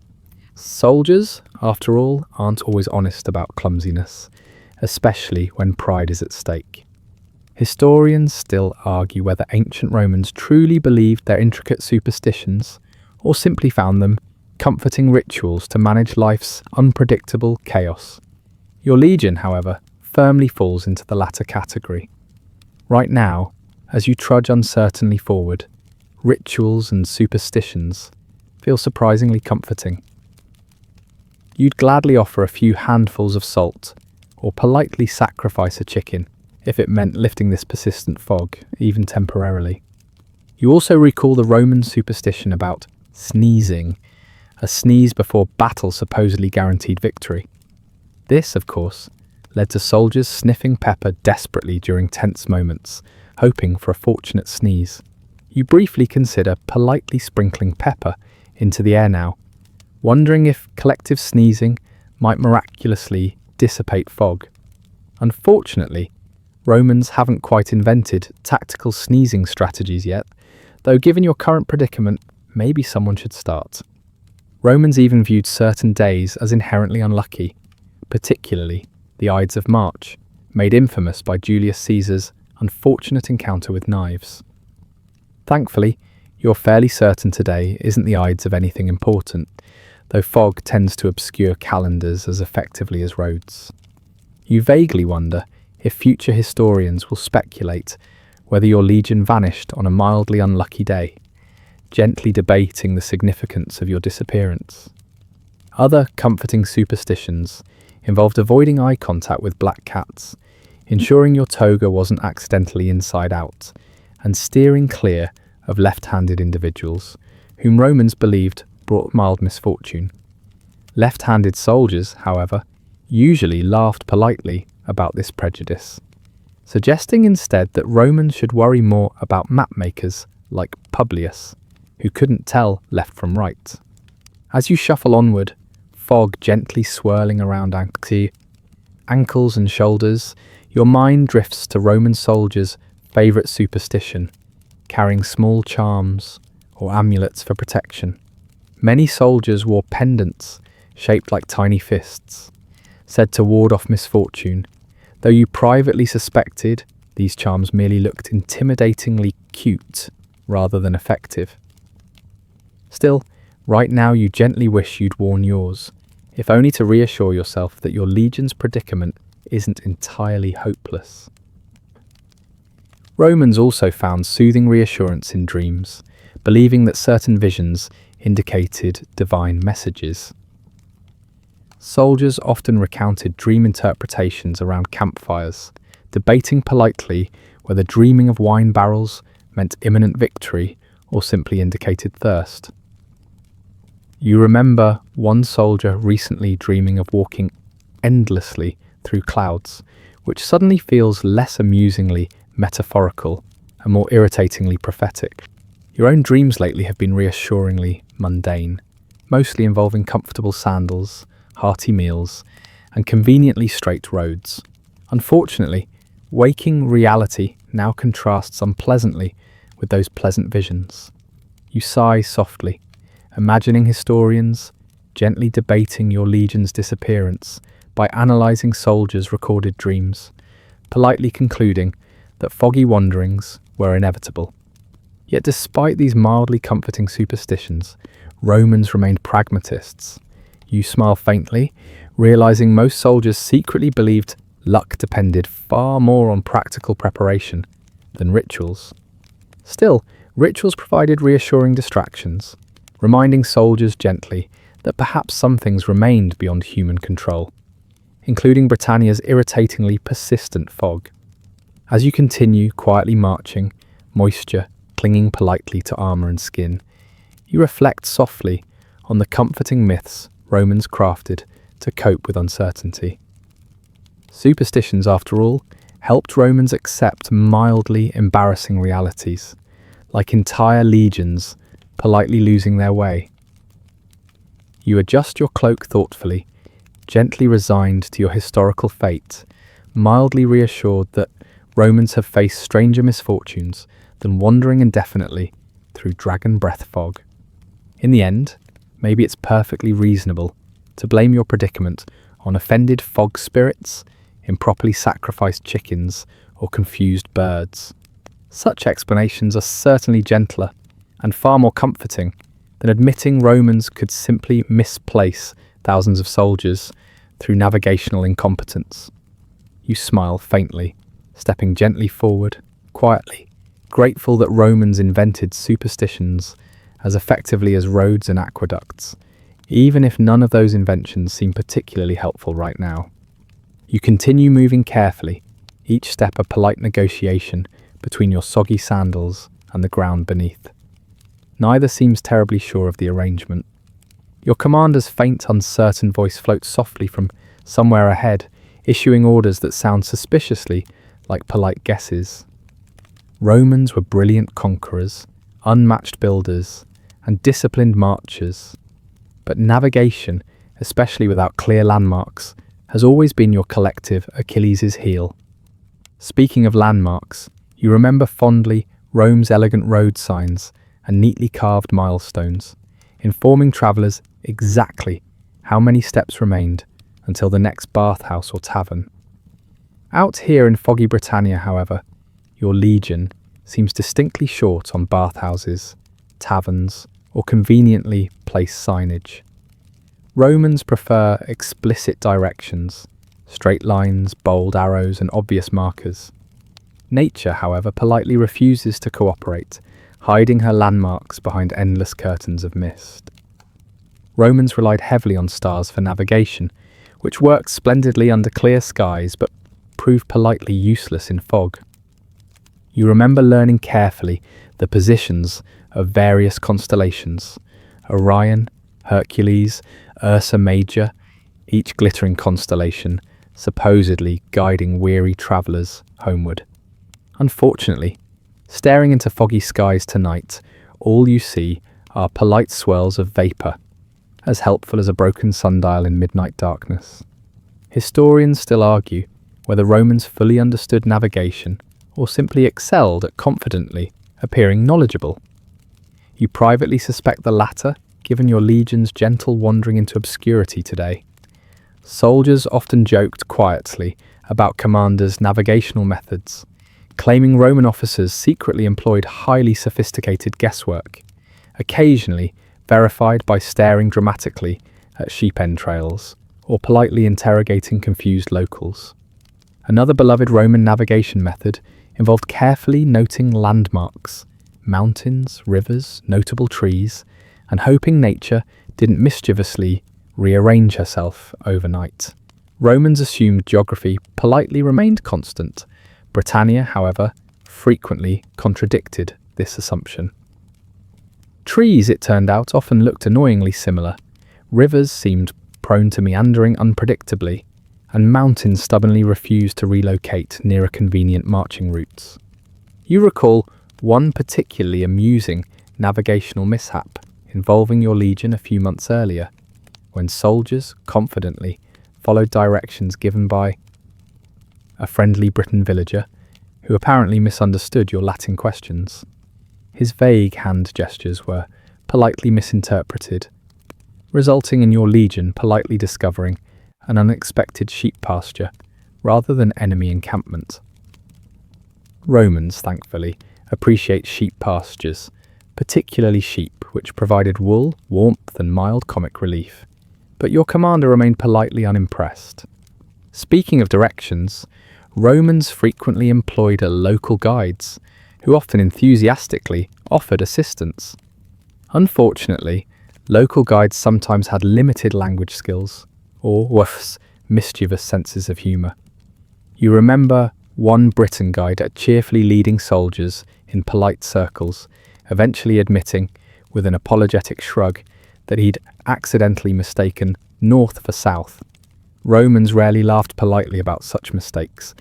Speaker 1: Soldiers, after all, aren't always honest about clumsiness, especially when pride is at stake. Historians still argue whether ancient Romans truly believed their intricate superstitions or simply found them comforting rituals to manage life's unpredictable chaos. Your legion, however, firmly falls into the latter category. Right now, as you trudge uncertainly forward, rituals and superstitions feel surprisingly comforting. You'd gladly offer a few handfuls of salt or politely sacrifice a chicken if it meant lifting this persistent fog, even temporarily. You also recall the Roman superstition about sneezing. A sneeze before battle supposedly guaranteed victory. This, of course, led to soldiers sniffing pepper desperately during tense moments, hoping for a fortunate sneeze. You briefly consider politely sprinkling pepper into the air now, wondering if collective sneezing might miraculously dissipate fog. Unfortunately, Romans haven't quite invented tactical sneezing strategies yet, though given your current predicament, maybe someone should start. Romans even viewed certain days as inherently unlucky, particularly the Ides of March, made infamous by Julius Caesar's unfortunate encounter with knives. Thankfully, you're fairly certain today isn't the Ides of anything important, though fog tends to obscure calendars as effectively as roads. You vaguely wonder if future historians will speculate whether your legion vanished on a mildly unlucky day, gently debating the significance of your disappearance. Other comforting superstitions involved avoiding eye contact with black cats, ensuring your toga wasn't accidentally inside out, and steering clear of left-handed individuals, whom Romans believed brought mild misfortune. Left-handed soldiers, however, usually laughed politely about this prejudice, suggesting instead that Romans should worry more about mapmakers like Publius, who couldn't tell left from right. As you shuffle onward, fog gently swirling around ankles and shoulders, your mind drifts to Roman soldiers' favourite superstition, carrying small charms or amulets for protection. Many soldiers wore pendants shaped like tiny fists, said to ward off misfortune, though you privately suspected these charms merely looked intimidatingly cute rather than effective. Still, right now you gently wish you'd worn yours, if only to reassure yourself that your legion's predicament isn't entirely hopeless. Romans also found soothing reassurance in dreams, believing that certain visions indicated divine messages. Soldiers often recounted dream interpretations around campfires, debating politely whether dreaming of wine barrels meant imminent victory or simply indicated thirst. You remember one soldier recently dreaming of walking endlessly through clouds, which suddenly feels less amusingly metaphorical and more irritatingly prophetic. Your own dreams lately have been reassuringly mundane, mostly involving comfortable sandals, hearty meals, and conveniently straight roads. Unfortunately, waking reality now contrasts unpleasantly with those pleasant visions. You sigh softly, imagining historians gently debating your legion's disappearance by analysing soldiers' recorded dreams, politely concluding that foggy wanderings were inevitable. Yet despite these mildly comforting superstitions, Romans remained pragmatists. You smile faintly, realising most soldiers secretly believed luck depended far more on practical preparation than rituals. Still, rituals provided reassuring distractions, reminding soldiers gently that perhaps some things remained beyond human control. including Britannia's irritatingly persistent fog. As you continue quietly marching, moisture clinging politely to armour and skin, you reflect softly on the comforting myths Romans crafted to cope with uncertainty. Superstitions, after all, helped Romans accept mildly embarrassing realities, like entire legions politely losing their way. You adjust your cloak thoughtfully, gently resigned to your historical fate, mildly reassured that Romans have faced stranger misfortunes than wandering indefinitely through dragon breath fog. In the end, maybe it's perfectly reasonable to blame your predicament on offended fog spirits, improperly sacrificed chickens, or confused birds. Such explanations are certainly gentler and far more comforting than admitting Romans could simply misplace thousands of soldiers through navigational incompetence. You smile faintly, stepping gently forward, quietly, grateful that Romans invented superstitions as effectively as roads and aqueducts, even if none of those inventions seem particularly helpful right now. You continue moving carefully, each step a polite negotiation between your soggy sandals and the ground beneath. Neither seems terribly sure of the arrangement. Your commander's faint, uncertain voice floats softly from somewhere ahead, issuing orders that sound suspiciously like polite guesses. Romans were brilliant conquerors, unmatched builders, and disciplined marchers. But navigation, especially without clear landmarks, has always been your collective Achilles' heel. Speaking of landmarks, you remember fondly Rome's elegant road signs and neatly carved milestones, informing travellers exactly how many steps remained until the next bathhouse or tavern. Out here in foggy Britannia, however, your legion seems distinctly short on bathhouses, taverns, or conveniently placed signage. Romans prefer explicit directions, straight lines, bold arrows, and obvious markers. Nature, however, politely refuses to cooperate, hiding her landmarks behind endless curtains of mist. Romans relied heavily on stars for navigation, which worked splendidly under clear skies but proved politely useless in fog. You remember learning carefully the positions of various constellations: Orion, Hercules, Ursa Major, each glittering constellation supposedly guiding weary travellers homeward. Unfortunately, staring into foggy skies tonight, all you see are polite swirls of vapour, as helpful as a broken sundial in midnight darkness. Historians still argue whether Romans fully understood navigation or simply excelled at confidently appearing knowledgeable. You privately suspect the latter, given your legion's gentle wandering into obscurity today. Soldiers often joked quietly about commanders' navigational methods, claiming Roman officers secretly employed highly sophisticated guesswork, occasionally verified by staring dramatically at sheep entrails or politely interrogating confused locals. Another beloved Roman navigation method involved carefully noting landmarks, mountains, rivers, notable trees, and hoping nature didn't mischievously rearrange herself overnight. Romans assumed geography politely remained constant. Britannia, however, frequently contradicted this assumption. Trees, it turned out, often looked annoyingly similar. Rivers seemed prone to meandering unpredictably, and mountains stubbornly refused to relocate nearer convenient marching routes. You recall one particularly amusing navigational mishap involving your legion a few months earlier, when soldiers confidently followed directions given by a friendly Briton villager who apparently misunderstood your Latin questions. His vague hand gestures were politely misinterpreted, resulting in your legion politely discovering an unexpected sheep pasture rather than enemy encampment. Romans, thankfully, appreciate sheep pastures, particularly sheep which provided wool, warmth, and mild comic relief. But your commander remained politely unimpressed. Speaking of directions, Romans frequently employed local guides, who often enthusiastically offered assistance. Unfortunately, local guides sometimes had limited language skills, or worse, mischievous senses of humour. You remember one Briton guide cheerfully leading soldiers in polite circles, eventually admitting, with an apologetic shrug, that he'd accidentally mistaken north for south. Romans rarely laughed politely about such mistakes,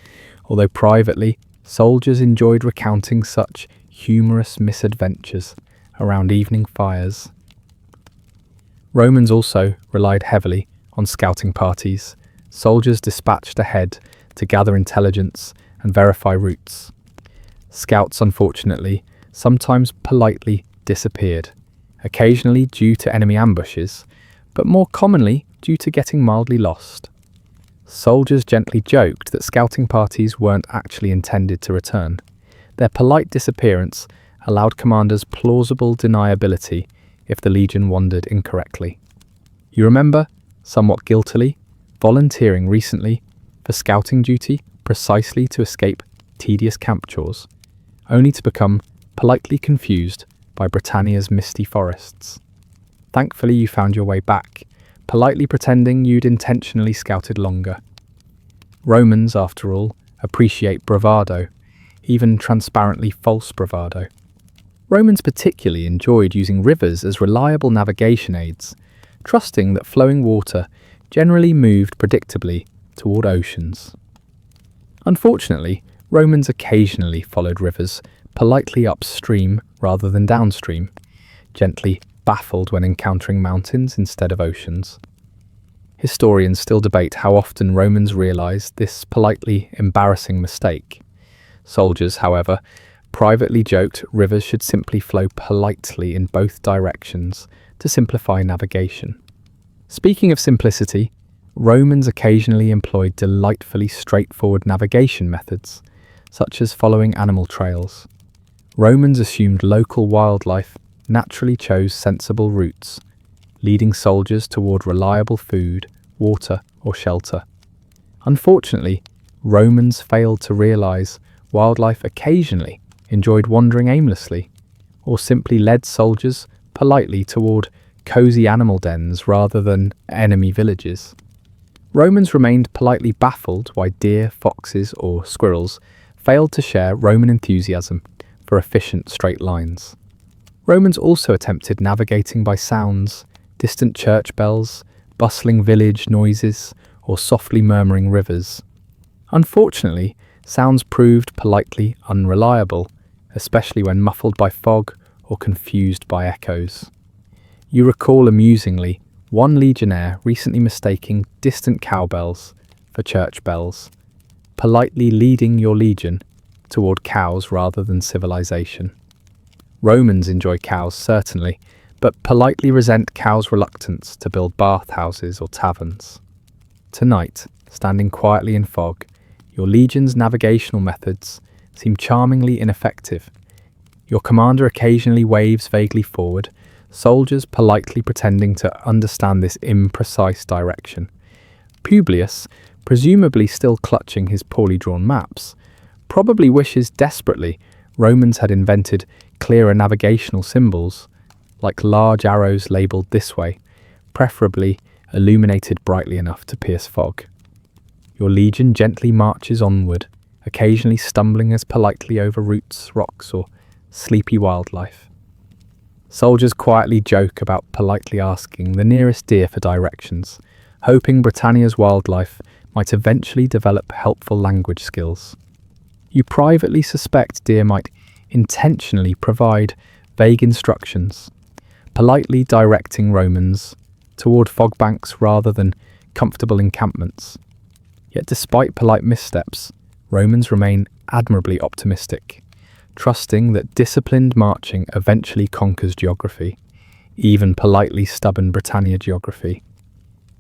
Speaker 1: although privately, soldiers enjoyed recounting such humorous misadventures around evening fires. Romans also relied heavily on scouting parties, soldiers dispatched ahead to gather intelligence and verify routes. Scouts, unfortunately, sometimes politely disappeared, occasionally due to enemy ambushes, but more commonly due to getting mildly lost. Soldiers gently joked that scouting parties weren't actually intended to return. Their polite disappearance allowed commanders plausible deniability if the legion wandered incorrectly. You remember, somewhat guiltily, volunteering recently for scouting duty precisely to escape tedious camp chores, only to become politely confused by Britannia's misty forests. Thankfully, you found your way back, politely pretending you'd intentionally scouted longer. Romans, after all, appreciate bravado, even transparently false bravado. Romans particularly enjoyed using rivers as reliable navigation aids, trusting that flowing water generally moved predictably toward oceans. Unfortunately, Romans occasionally followed rivers politely upstream rather than downstream, gently baffled when encountering mountains instead of oceans. Historians still debate how often Romans realized this politely embarrassing mistake. Soldiers, however, privately joked rivers should simply flow politely in both directions to simplify navigation. Speaking of simplicity, Romans occasionally employed delightfully straightforward navigation methods, such as following animal trails. Romans assumed local wildlife naturally chose sensible routes, leading soldiers toward reliable food, water, or shelter. Unfortunately, Romans failed to realize wildlife occasionally enjoyed wandering aimlessly, or simply led soldiers politely toward cozy animal dens rather than enemy villages. Romans remained politely baffled why deer, foxes, or squirrels failed to share Roman enthusiasm for efficient straight lines. Romans also attempted navigating by sounds, distant church bells, bustling village noises, or softly murmuring rivers. Unfortunately, sounds proved politely unreliable, especially when muffled by fog or confused by echoes. You recall amusingly one legionnaire recently mistaking distant cowbells for church bells, politely leading your legion toward cows rather than civilization. Romans enjoy cows, certainly, but politely resent cows' reluctance to build bathhouses or taverns. Tonight, standing quietly in fog, your legion's navigational methods seem charmingly ineffective. Your commander occasionally waves vaguely forward, soldiers politely pretending to understand this imprecise direction. Publius, presumably still clutching his poorly drawn maps, probably wishes desperately Romans had invented clearer navigational symbols, like large arrows labelled this way, preferably illuminated brightly enough to pierce fog. Your legion gently marches onward, occasionally stumbling as politely over roots, rocks, or sleepy wildlife. Soldiers quietly joke about politely asking the nearest deer for directions, hoping Britannia's wildlife might eventually develop helpful language skills. You privately suspect deer might intentionally provide vague instructions, politely directing Romans toward fog banks rather than comfortable encampments. Yet despite polite missteps, Romans remain admirably optimistic, trusting that disciplined marching eventually conquers geography, even politely stubborn Britannia geography.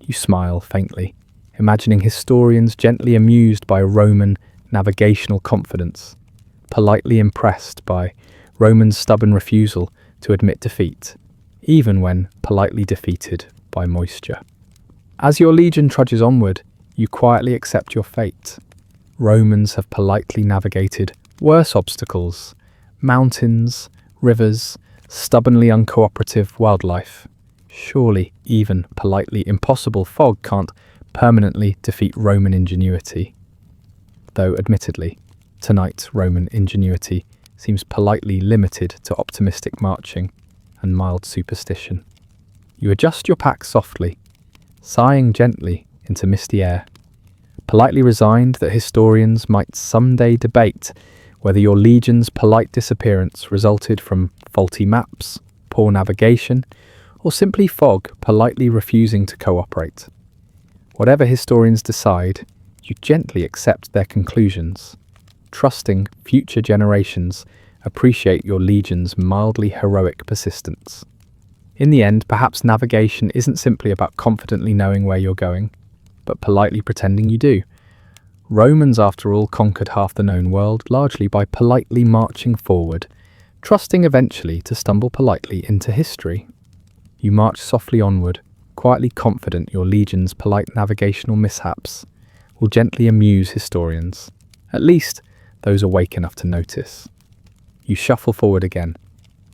Speaker 1: You smile faintly, imagining historians gently amused by Roman navigational confidence, politely impressed by Romans' stubborn refusal to admit defeat, even when politely defeated by moisture. As your legion trudges onward, you quietly accept your fate. Romans have politely navigated worse obstacles, mountains, rivers, stubbornly uncooperative wildlife. Surely even politely impossible fog can't permanently defeat Roman ingenuity. Though, admittedly, tonight Roman ingenuity seems politely limited to optimistic marching and mild superstition. You adjust your pack softly, sighing gently into misty air, politely resigned that historians might someday debate whether your legion's polite disappearance resulted from faulty maps, poor navigation, or simply fog politely refusing to cooperate. Whatever historians decide, you gently accept their conclusions, trusting future generations appreciate your legion's mildly heroic persistence. In the end, perhaps navigation isn't simply about confidently knowing where you're going, but politely pretending you do. Romans, after all, conquered half the known world largely by politely marching forward, trusting eventually to stumble politely into history. You march softly onward, quietly confident your legion's polite navigational mishaps will gently amuse historians, at least those awake enough to notice. You shuffle forward again,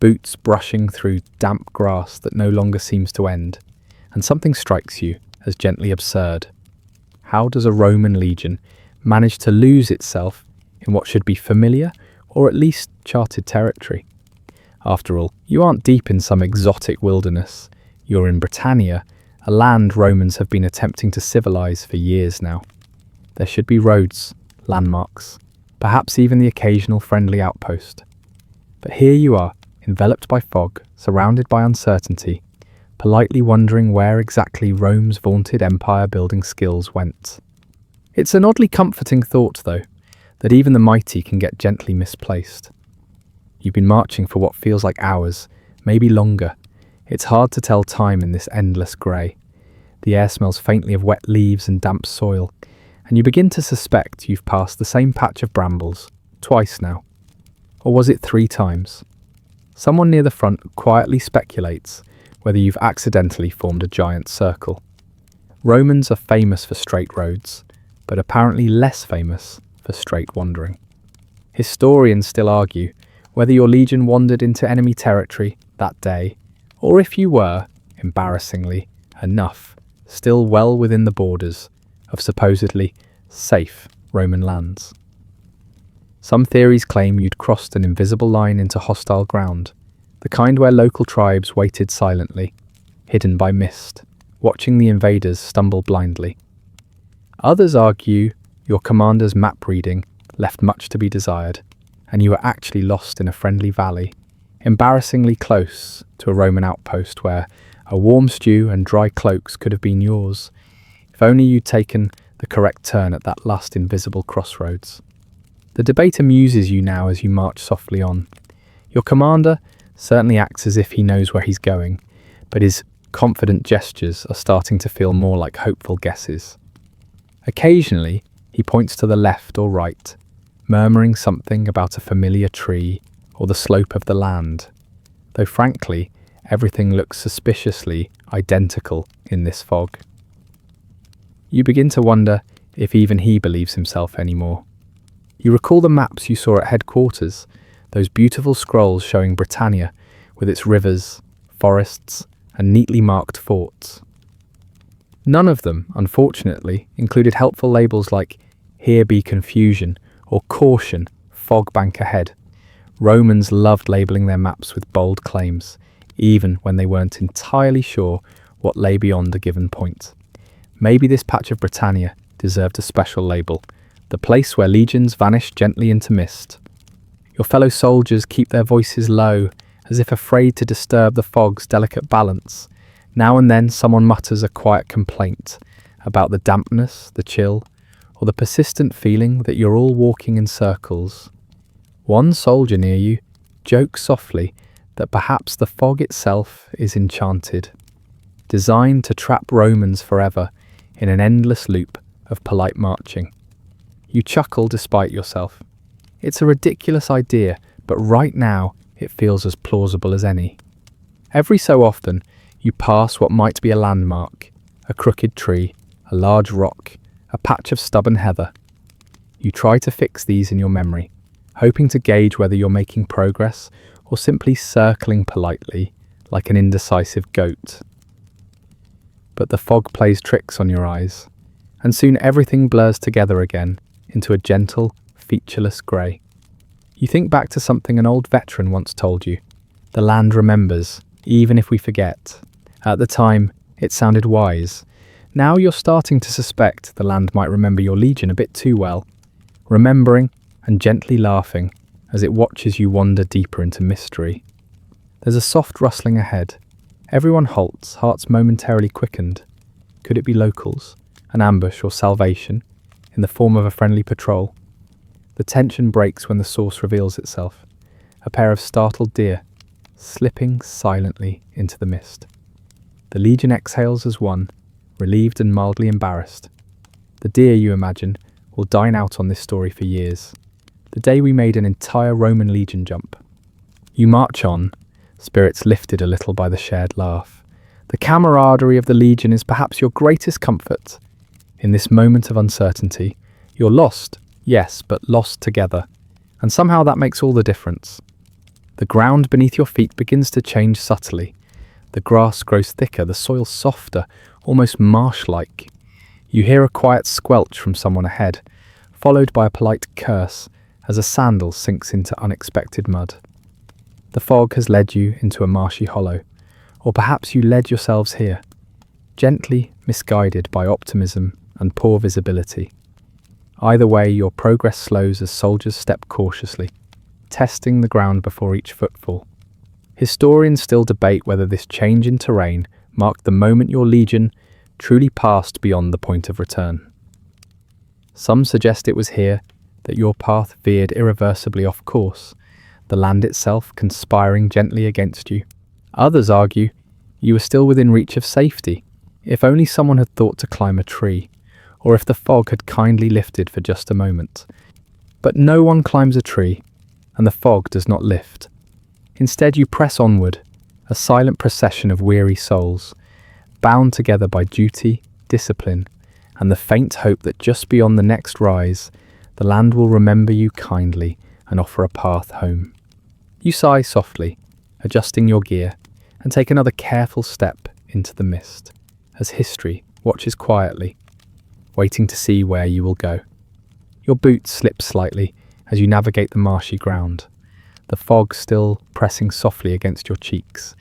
Speaker 1: boots brushing through damp grass that no longer seems to end, and something strikes you as gently absurd. How does a Roman legion manage to lose itself in what should be familiar or at least charted territory? After all, you aren't deep in some exotic wilderness. You're in Britannia, a land Romans have been attempting to civilize for years now. There should be roads, landmarks, perhaps even the occasional friendly outpost. But here you are, enveloped by fog, surrounded by uncertainty, politely wondering where exactly Rome's vaunted empire-building skills went. It's an oddly comforting thought, though, that even the mighty can get gently misplaced. You've been marching for what feels like hours, maybe longer. It's hard to tell time in this endless grey. The air smells faintly of wet leaves and damp soil, and you begin to suspect you've passed the same patch of brambles twice now. Or was it 3 times? Someone near the front quietly speculates whether you've accidentally formed a giant circle. Romans are famous for straight roads, but apparently less famous for straight wandering. Historians still argue whether your legion wandered into enemy territory that day, or if you were, embarrassingly enough, still well within the borders of supposedly safe Roman lands. Some theories claim you'd crossed an invisible line into hostile ground, the kind where local tribes waited silently, hidden by mist, watching the invaders stumble blindly. Others argue your commander's map reading left much to be desired, and you were actually lost in a friendly valley, embarrassingly close to a Roman outpost where a warm stew and dry cloaks could have been yours, if only you'd taken the correct turn at that last invisible crossroads. The debate amuses you now as you march softly on. Your commander certainly acts as if he knows where he's going, but his confident gestures are starting to feel more like hopeful guesses. Occasionally, he points to the left or right, murmuring something about a familiar tree or the slope of the land, though frankly, everything looks suspiciously identical in this fog. You begin to wonder if even he believes himself anymore. You recall the maps you saw at headquarters, those beautiful scrolls showing Britannia with its rivers, forests, and neatly marked forts. None of them, unfortunately, included helpful labels like "Here be confusion" or "Caution, fog bank ahead." Romans loved labeling their maps with bold claims, even when they weren't entirely sure what lay beyond a given point. Maybe this patch of Britannia deserved a special label, the place where legions vanish gently into mist. Your fellow soldiers keep their voices low, as if afraid to disturb the fog's delicate balance. Now and then someone mutters a quiet complaint about the dampness, the chill, or the persistent feeling that you're all walking in circles. One soldier near you jokes softly that perhaps the fog itself is enchanted, designed to trap Romans forever in an endless loop of polite marching. You chuckle despite yourself. It's a ridiculous idea, but right now it feels as plausible as any. Every so often, you pass what might be a landmark, a crooked tree, a large rock, a patch of stubborn heather. You try to fix these in your memory, hoping to gauge whether you're making progress or simply circling politely like an indecisive goat. But the fog plays tricks on your eyes. and soon everything blurs together again into a gentle, featureless grey. You think back to something an old veteran once told you. The land remembers, even if we forget. At the time, it sounded wise. Now you're starting to suspect the land might remember your legion a bit too well, remembering and gently laughing as it watches you wander deeper into mystery. There's a soft rustling ahead. Everyone halts, hearts momentarily quickened. Could it be locals, an ambush or salvation, in the form of a friendly patrol? The tension breaks when the source reveals itself, a pair of startled deer, slipping silently into the mist. The legion exhales as one, relieved and mildly embarrassed. The deer, you imagine, will dine out on this story for years. The day we made an entire Roman legion jump. You march on, spirits lifted a little by the shared laugh. The camaraderie of the legion is perhaps your greatest comfort. In this moment of uncertainty, you're lost, yes, but lost together. And somehow that makes all the difference. The ground beneath your feet begins to change subtly. The grass grows thicker, the soil softer, almost marsh-like. You hear a quiet squelch from someone ahead, followed by a polite curse as a sandal sinks into unexpected mud. The fog has led you into a marshy hollow, or perhaps you led yourselves here, gently misguided by optimism and poor visibility. Either way, your progress slows as soldiers step cautiously, testing the ground before each footfall. Historians still debate whether this change in terrain marked the moment your legion truly passed beyond the point of return. Some suggest it was here that your path veered irreversibly off course, the land itself conspiring gently against you. Others argue you were still within reach of safety, if only someone had thought to climb a tree, or if the fog had kindly lifted for just a moment. But no one climbs a tree, and the fog does not lift. Instead, you press onward, a silent procession of weary souls, bound together by duty, discipline, and the faint hope that just beyond the next rise, the land will remember you kindly and offer a path home. You sigh softly, adjusting your gear, and take another careful step into the mist, as history watches quietly, waiting to see where you will go. Your boots slip slightly as you navigate the marshy ground, the fog still pressing softly against your cheeks,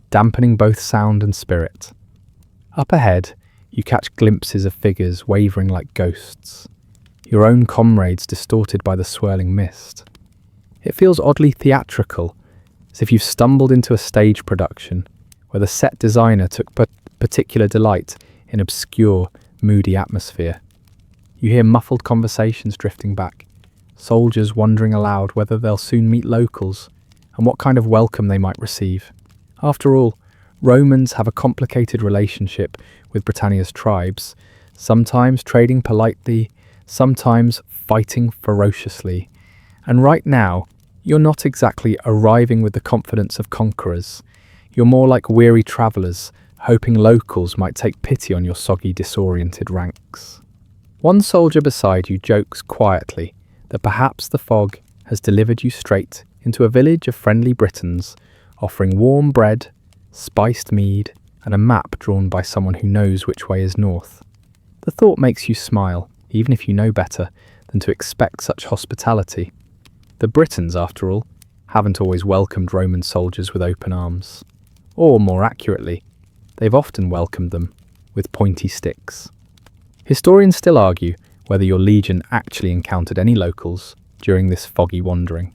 Speaker 1: dampening both sound and spirit. Up ahead, you catch glimpses of figures wavering like ghosts, your own comrades distorted by the swirling mist. It feels oddly theatrical, as if you've stumbled into a stage production where the set designer took particular delight in obscure, moody atmosphere. You hear muffled conversations drifting back, soldiers wondering aloud whether they'll soon meet locals and what kind of welcome they might receive. After all, Romans have a complicated relationship with Britannia's tribes, sometimes trading politely, sometimes fighting ferociously. And right now, you're not exactly arriving with the confidence of conquerors. You're more like weary travellers, hoping locals might take pity on your soggy, disoriented ranks. One soldier beside you jokes quietly that perhaps the fog has delivered you straight into a village of friendly Britons, offering warm bread, spiced mead, and a map drawn by someone who knows which way is north. The thought makes you smile, even if you know better than to expect such hospitality. The Britons, after all, haven't always welcomed Roman soldiers with open arms. Or, more accurately, they've often welcomed them with pointy sticks. Historians still argue whether your legion actually encountered any locals during this foggy wandering.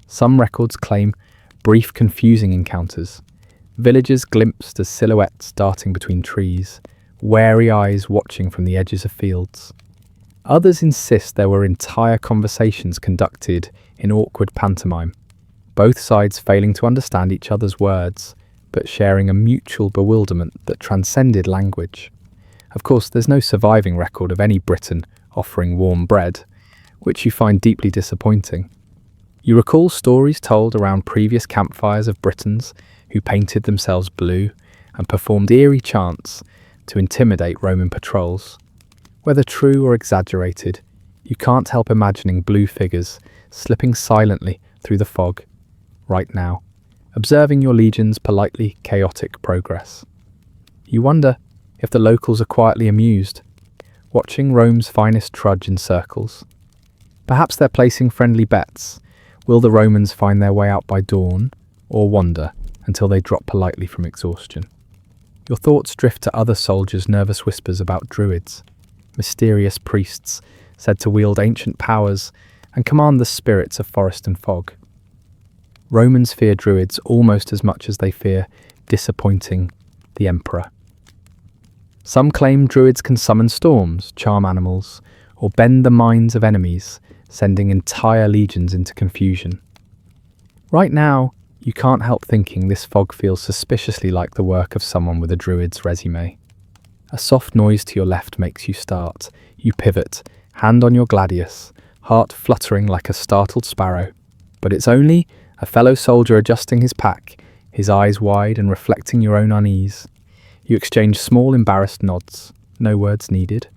Speaker 1: Some records claim brief, confusing encounters, villagers glimpsed as silhouettes darting between trees, wary eyes watching from the edges of fields. Others insist there were entire conversations conducted in awkward pantomime, both sides failing to understand each other's words, but sharing a mutual bewilderment that transcended language. Of course, there's no surviving record of any Briton offering warm bread, which you find deeply disappointing. You recall stories told around previous campfires of Britons who painted themselves blue and performed eerie chants to intimidate Roman patrols. Whether true or exaggerated, you can't help imagining blue figures slipping silently through the fog right now, observing your legion's politely chaotic progress. You wonder if the locals are quietly amused, watching Rome's finest trudge in circles. Perhaps they're placing friendly bets. Will the Romans find their way out by dawn, or wander until they drop politely from exhaustion? Your thoughts drift to other soldiers' nervous whispers about druids, mysterious priests said to wield ancient powers and command the spirits of forest and fog. Romans fear druids almost as much as they fear disappointing the emperor. Some claim druids can summon storms, charm animals, or bend the minds of enemies, sending entire legions into confusion. Right now, you can't help thinking this fog feels suspiciously like the work of someone with a druid's resume. A soft noise to your left makes you start. You pivot, hand on your gladius, heart fluttering like a startled sparrow. But it's only a fellow soldier adjusting his pack, his eyes wide and reflecting your own unease. You exchange small, embarrassed nods, no words needed.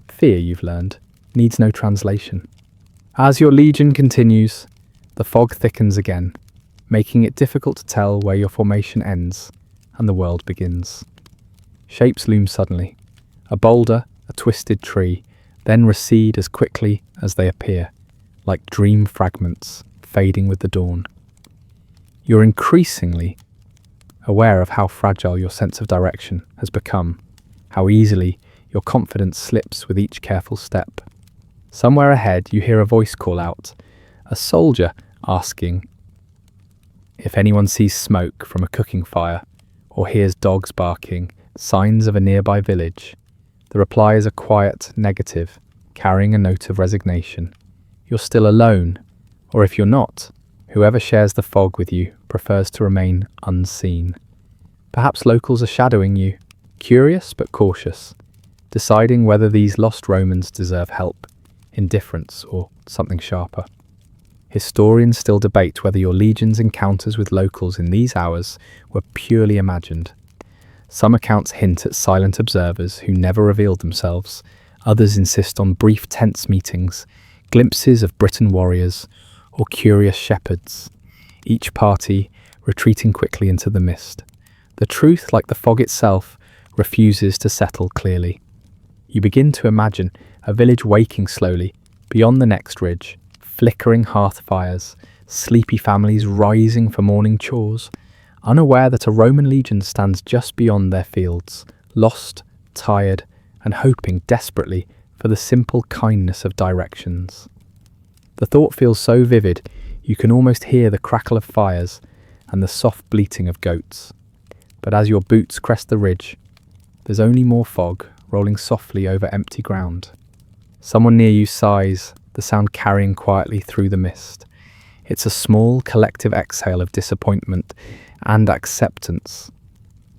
Speaker 1: Fear, you've learned, needs no translation. As your legion continues, the fog thickens again, making it difficult to tell where your formation ends and the world begins. Shapes loom suddenly. A boulder, a twisted tree, then recede as quickly as they appear, like dream fragments fading with the dawn. You're increasingly aware of how fragile your sense of direction has become, how easily your confidence slips with each careful step. Somewhere ahead you hear a voice call out, a soldier asking if anyone sees smoke from a cooking fire or hears dogs barking, signs of a nearby village. The reply is a quiet negative, carrying a note of resignation. You're still alone, or if you're not, whoever shares the fog with you prefers to remain unseen. Perhaps locals are shadowing you, curious but cautious, deciding whether these lost Romans deserve help, indifference, or something sharper. Historians still debate whether your legion's encounters with locals in these hours were purely imagined. Some accounts hint at silent observers who never revealed themselves. Others insist on brief tense meetings, glimpses of Briton warriors, or curious shepherds, each party retreating quickly into the mist. The truth, like the fog itself, refuses to settle clearly. You begin to imagine a village waking slowly beyond the next ridge, flickering hearth fires, sleepy families rising for morning chores, unaware that a Roman legion stands just beyond their fields, lost, tired, and hoping desperately for the simple kindness of directions. The thought feels so vivid, you can almost hear the crackle of fires and the soft bleating of goats. But as your boots crest the ridge, there's only more fog rolling softly over empty ground. Someone near you sighs, the sound carrying quietly through the mist. It's a small, collective exhale of disappointment and acceptance.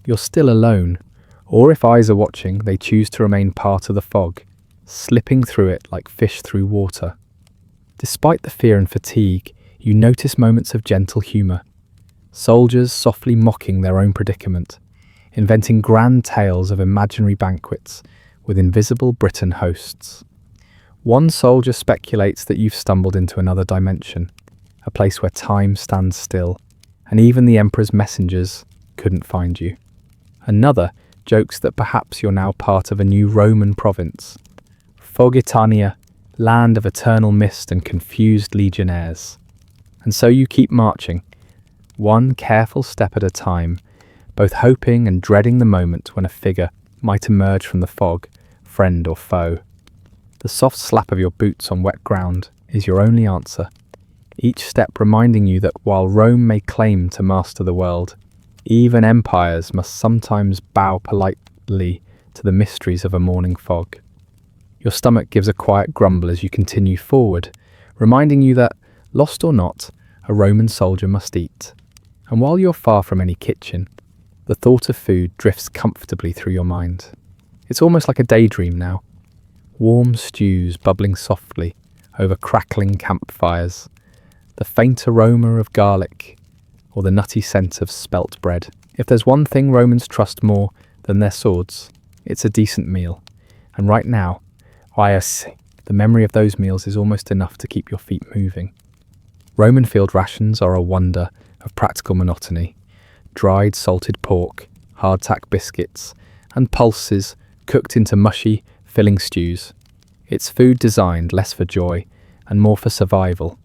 Speaker 1: You're still alone, or if eyes are watching, they choose to remain part of the fog, slipping through it like fish through water. Despite the fear and fatigue, you notice moments of gentle humour. Soldiers softly mocking their own predicament, inventing grand tales of imaginary banquets with invisible Briton hosts. One soldier speculates that you've stumbled into another dimension, a place where time stands still, and even the emperor's messengers couldn't find you. Another jokes that perhaps you're now part of a new Roman province, Britannia, land of eternal mist and confused legionnaires. And so you keep marching, one careful step at a time, both hoping and dreading the moment when a figure might emerge from the fog, friend or foe. The soft slap of your boots on wet ground is your only answer, each step reminding you that while Rome may claim to master the world, even empires must sometimes bow politely to the mysteries of a morning fog. Your stomach gives a quiet grumble as you continue forward, reminding you that, lost or not, a Roman soldier must eat. And while you're far from any kitchen, the thought of food drifts comfortably through your mind. It's almost like a daydream now. Warm stews bubbling softly over crackling campfires, the faint aroma of garlic, or the nutty scent of spelt bread. If there's one thing Romans trust more than their swords, it's a decent meal. And right now, the memory of those meals is almost enough to keep your feet moving. Roman field rations are a wonder of practical monotony. Dried salted pork, hardtack biscuits, and pulses cooked into mushy, filling stews. It's food designed less for joy and more for survival.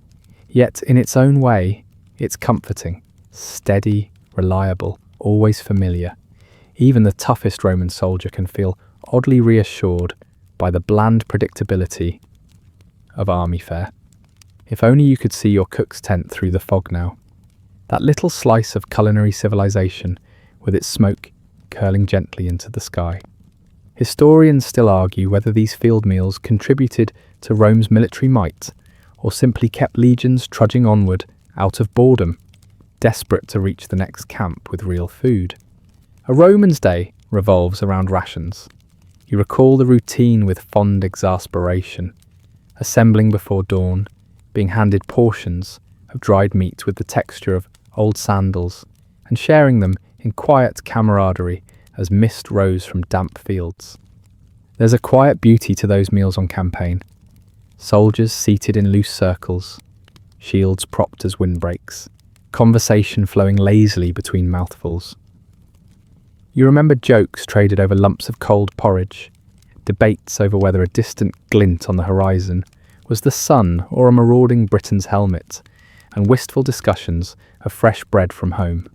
Speaker 1: Yet, in its own way, it's comforting, steady, reliable, always familiar. Even the toughest Roman soldier can feel oddly reassured by the bland predictability of army fare. If only you could see your cook's tent through the fog now. That little slice of culinary civilization, with its smoke curling gently into the sky. Historians still argue whether these field meals contributed to Rome's military might, or simply kept legions trudging onward out of boredom, desperate to reach the next camp with real food. A Roman's day revolves around rations. You recall the routine with fond exasperation, assembling before dawn, being handed portions of dried meat with the texture of old sandals, and sharing them in quiet camaraderie as mist rose from damp fields. There's a quiet beauty to those meals on campaign. Soldiers seated in loose circles, shields propped as windbreaks, conversation flowing lazily between mouthfuls. You remember jokes traded over lumps of cold porridge, debates over whether a distant glint on the horizon was the sun or a marauding Briton's helmet, and wistful discussions of fresh bread from home.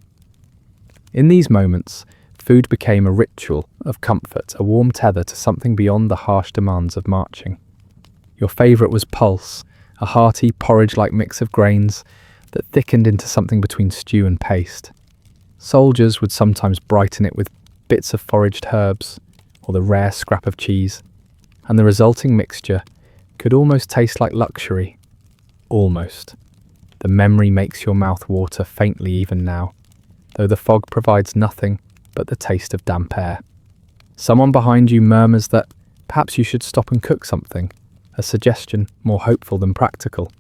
Speaker 1: In these moments, food became a ritual of comfort, a warm tether to something beyond the harsh demands of marching. Your favourite was pulse, a hearty, porridge-like mix of grains that thickened into something between stew and paste. Soldiers would sometimes brighten it with bits of foraged herbs or the rare scrap of cheese, and the resulting mixture could almost taste like luxury. Almost. The memory makes your mouth water faintly even now, though the fog provides nothing but the taste of damp air. Someone behind you murmurs that perhaps you should stop and cook something, a suggestion more hopeful than practical.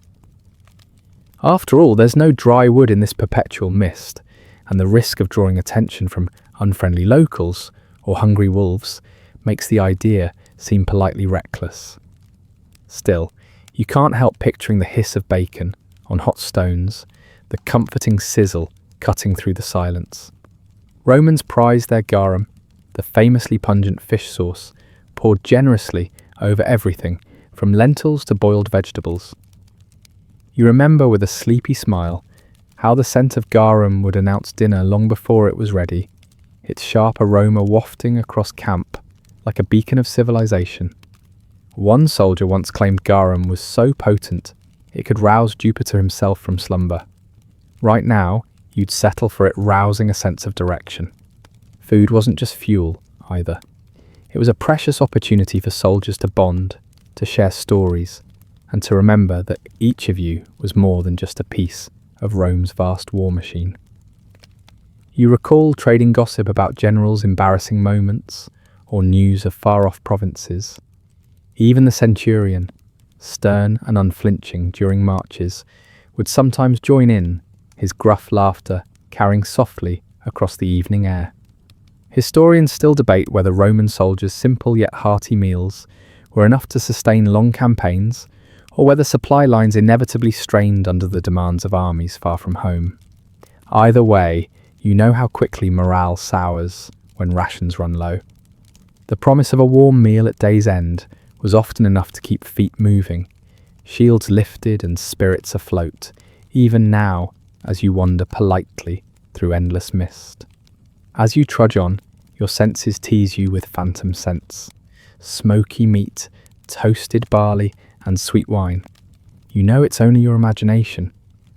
Speaker 1: After all, there's no dry wood in this perpetual mist, and the risk of drawing attention from unfriendly locals or hungry wolves makes the idea seem politely reckless. Still, you can't help picturing the hiss of bacon on hot stones, the comforting sizzle cutting through the silence. Romans prized their garum, the famously pungent fish sauce, poured generously over everything, from lentils to boiled vegetables. You remember with a sleepy smile how the scent of garum would announce dinner long before it was ready, its sharp aroma wafting across camp like a beacon of civilization. One soldier once claimed garum was so potent it could rouse Jupiter himself from slumber. Right now, you'd settle for it rousing a sense of direction. Food wasn't just fuel, either. It was a precious opportunity for soldiers to bond, to share stories, and to remember that each of you was more than just a piece of Rome's vast war machine. You recall trading gossip about generals' embarrassing moments, or news of far-off provinces. Even the centurion, stern and unflinching during marches, would sometimes join in, his gruff laughter carrying softly across the evening air. Historians still debate whether Roman soldiers' simple yet hearty meals were enough to sustain long campaigns, or whether supply lines inevitably strained under the demands of armies far from home. Either way, you know how quickly morale sours when rations run low. The promise of a warm meal at day's end was often enough to keep feet moving, shields lifted and spirits afloat, even now as you wander politely through endless mist. As you trudge on, your senses tease you with phantom scents. Smoky meat, toasted barley, and sweet wine. You know it's only your imagination,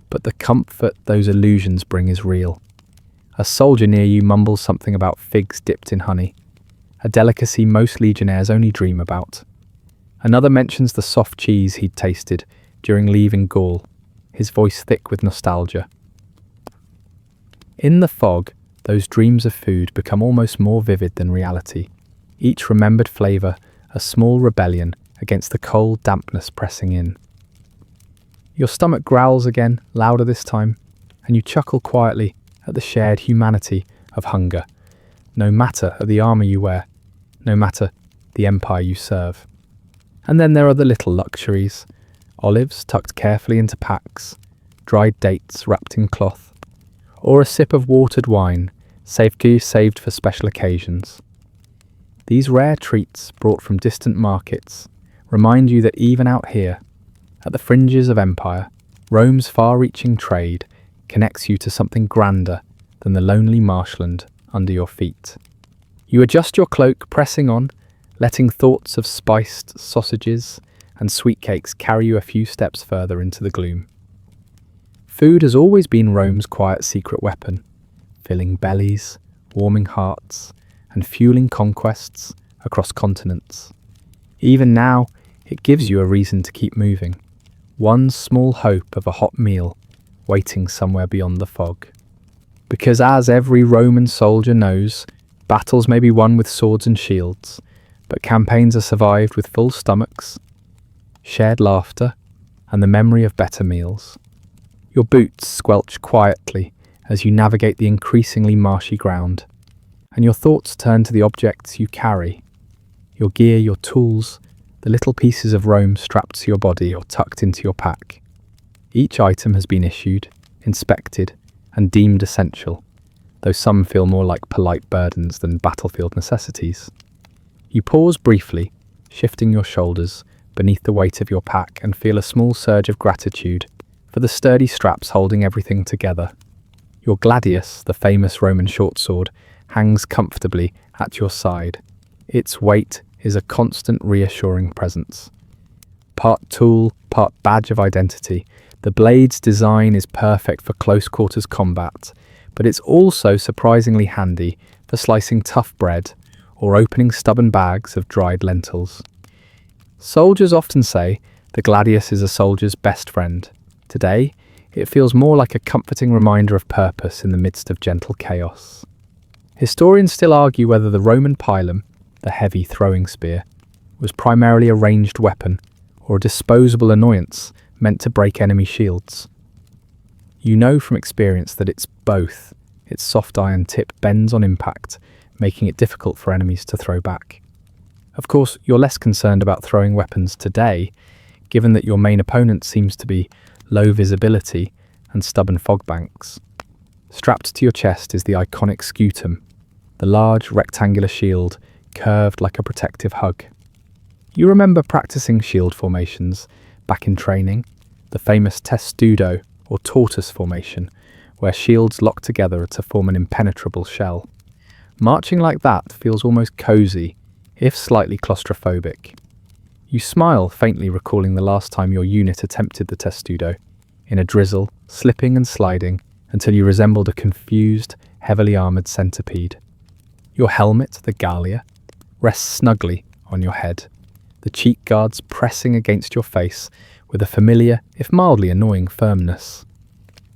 Speaker 1: but the comfort those illusions bring is real. A soldier near you mumbles something about figs dipped in honey, a delicacy most legionnaires only dream about. Another mentions the soft cheese he'd tasted during leaving Gaul, his voice thick with nostalgia. In the fog, those dreams of food become almost more vivid than reality, each remembered flavour a small rebellion against the cold dampness pressing in. Your stomach growls again, louder this time, and you chuckle quietly at the shared humanity of hunger, no matter the armour you wear, no matter the empire you serve. And then there are the little luxuries, olives tucked carefully into packs, dried dates wrapped in cloth, or a sip of watered wine, saved for special occasions. These rare treats brought from distant markets remind you that even out here, at the fringes of empire, Rome's far-reaching trade connects you to something grander than the lonely marshland under your feet. You adjust your cloak, pressing on, letting thoughts of spiced sausages and sweet cakes carry you a few steps further into the gloom. Food has always been Rome's quiet secret weapon, filling bellies, warming hearts, and fueling conquests across continents. Even now, it gives you a reason to keep moving, one small hope of a hot meal waiting somewhere beyond the fog. Because as every Roman soldier knows, battles may be won with swords and shields, but campaigns are survived with full stomachs, shared laughter, and the memory of better meals. Your boots squelch quietly as you navigate the increasingly marshy ground, and your thoughts turn to the objects you carry, your gear, your tools, the little pieces of Rome strapped to your body or tucked into your pack. Each item has been issued, inspected, and deemed essential, though some feel more like polite burdens than battlefield necessities. You pause briefly, shifting your shoulders beneath the weight of your pack, and feel a small surge of gratitude for the sturdy straps holding everything together. Your gladius, the famous Roman short sword, hangs comfortably at your side. Its weight is a constant reassuring presence. Part tool, part badge of identity, the blade's design is perfect for close quarters combat, but it's also surprisingly handy for slicing tough bread or opening stubborn bags of dried lentils. Soldiers often say the gladius is a soldier's best friend. Today, it feels more like a comforting reminder of purpose in the midst of gentle chaos. Historians still argue whether the Roman pilum, the heavy throwing spear, was primarily a ranged weapon or a disposable annoyance meant to break enemy shields. You know from experience that it's both. Its soft iron tip bends on impact, making it difficult for enemies to throw back. Of course, you're less concerned about throwing weapons today, given that your main opponent seems to be low visibility and stubborn fog banks. Strapped to your chest is the iconic scutum, the large rectangular shield curved like a protective hug. You remember practicing shield formations back in training, the famous testudo or tortoise formation, where shields lock together to form an impenetrable shell. Marching like that feels almost cozy, if slightly claustrophobic. You smile, faintly recalling the last time your unit attempted the testudo, in a drizzle, slipping and sliding until you resembled a confused, heavily armoured centipede. Your helmet, the gallia, rests snugly on your head, the cheek guards pressing against your face with a familiar, if mildly annoying, firmness.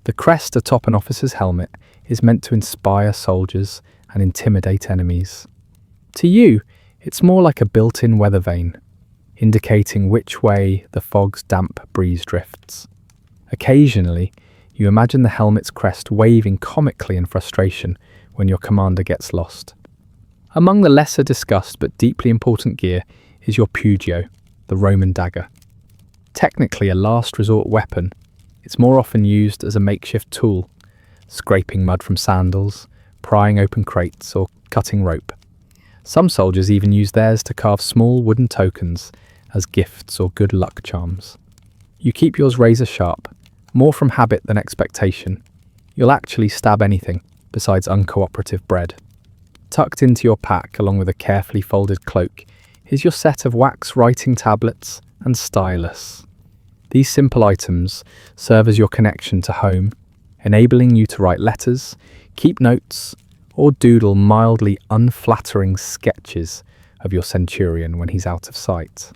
Speaker 1: The crest atop an officer's helmet is meant to inspire soldiers and intimidate enemies. To you, it's more like a built-in weather vane, indicating which way the fog's damp breeze drifts. Occasionally, you imagine the helmet's crest waving comically in frustration when your commander gets lost. Among the lesser discussed but deeply important gear is your pugio, the Roman dagger. Technically a last resort weapon, it's more often used as a makeshift tool, scraping mud from sandals, prying open crates, or cutting rope. Some soldiers even use theirs to carve small wooden tokens as gifts or good luck charms. You keep yours razor sharp, more from habit than expectation. You'll actually stab anything besides uncooperative bread. Tucked into your pack along with a carefully folded cloak is your set of wax writing tablets and stylus. These simple items serve as your connection to home, enabling you to write letters, keep notes, or doodle mildly unflattering sketches of your centurion when he's out of sight.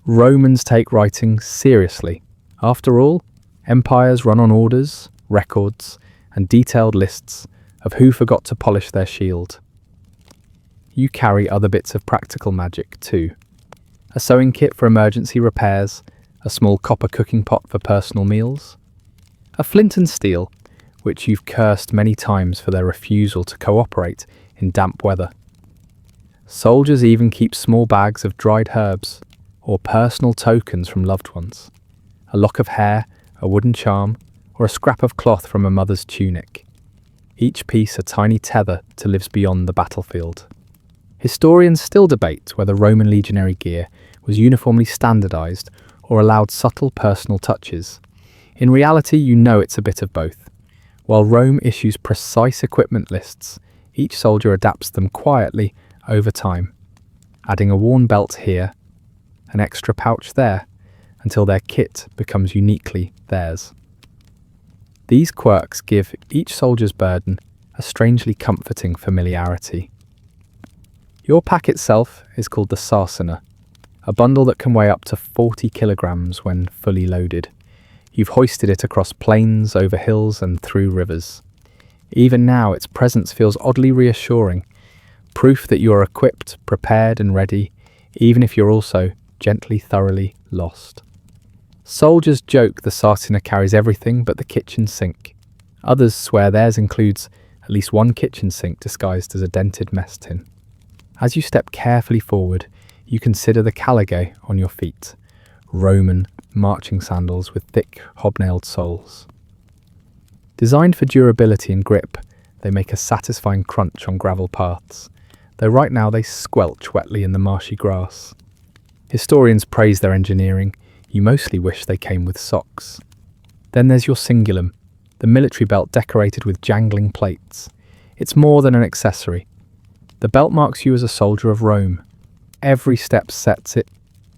Speaker 1: Romans take writing seriously. After all, empires run on orders, records, and detailed lists of who forgot to polish their shield. You carry other bits of practical magic too. A sewing kit for emergency repairs, a small copper cooking pot for personal meals, a flint and steel, which you've cursed many times for their refusal to cooperate in damp weather. Soldiers even keep small bags of dried herbs or personal tokens from loved ones, a lock of hair, a wooden charm, or a scrap of cloth from a mother's tunic. Each piece a tiny tether to lives beyond the battlefield. Historians still debate whether Roman legionary gear was uniformly standardized or allowed subtle personal touches. In reality, you know it's a bit of both. While Rome issues precise equipment lists, each soldier adapts them quietly over time, adding a worn belt here, an extra pouch there, until their kit becomes uniquely theirs. These quirks give each soldier's burden a strangely comforting familiarity. Your pack itself is called the sarcina, a bundle that can weigh up to 40 kilograms when fully loaded. You've hoisted it across plains, over hills and through rivers. Even now, its presence feels oddly reassuring, proof that you are equipped, prepared and ready, even if you're also gently, thoroughly lost. Soldiers joke the sarcina carries everything but the kitchen sink. Others swear theirs includes at least one kitchen sink disguised as a dented mess tin. As you step carefully forward, you consider the caligae on your feet, Roman marching sandals with thick, hobnailed soles. Designed for durability and grip, they make a satisfying crunch on gravel paths, though right now they squelch wetly in the marshy grass. Historians praise their engineering. You mostly wish they came with socks. Then there's your cingulum, the military belt decorated with jangling plates. It's more than an accessory. The belt marks you as a soldier of Rome. Every step sets it,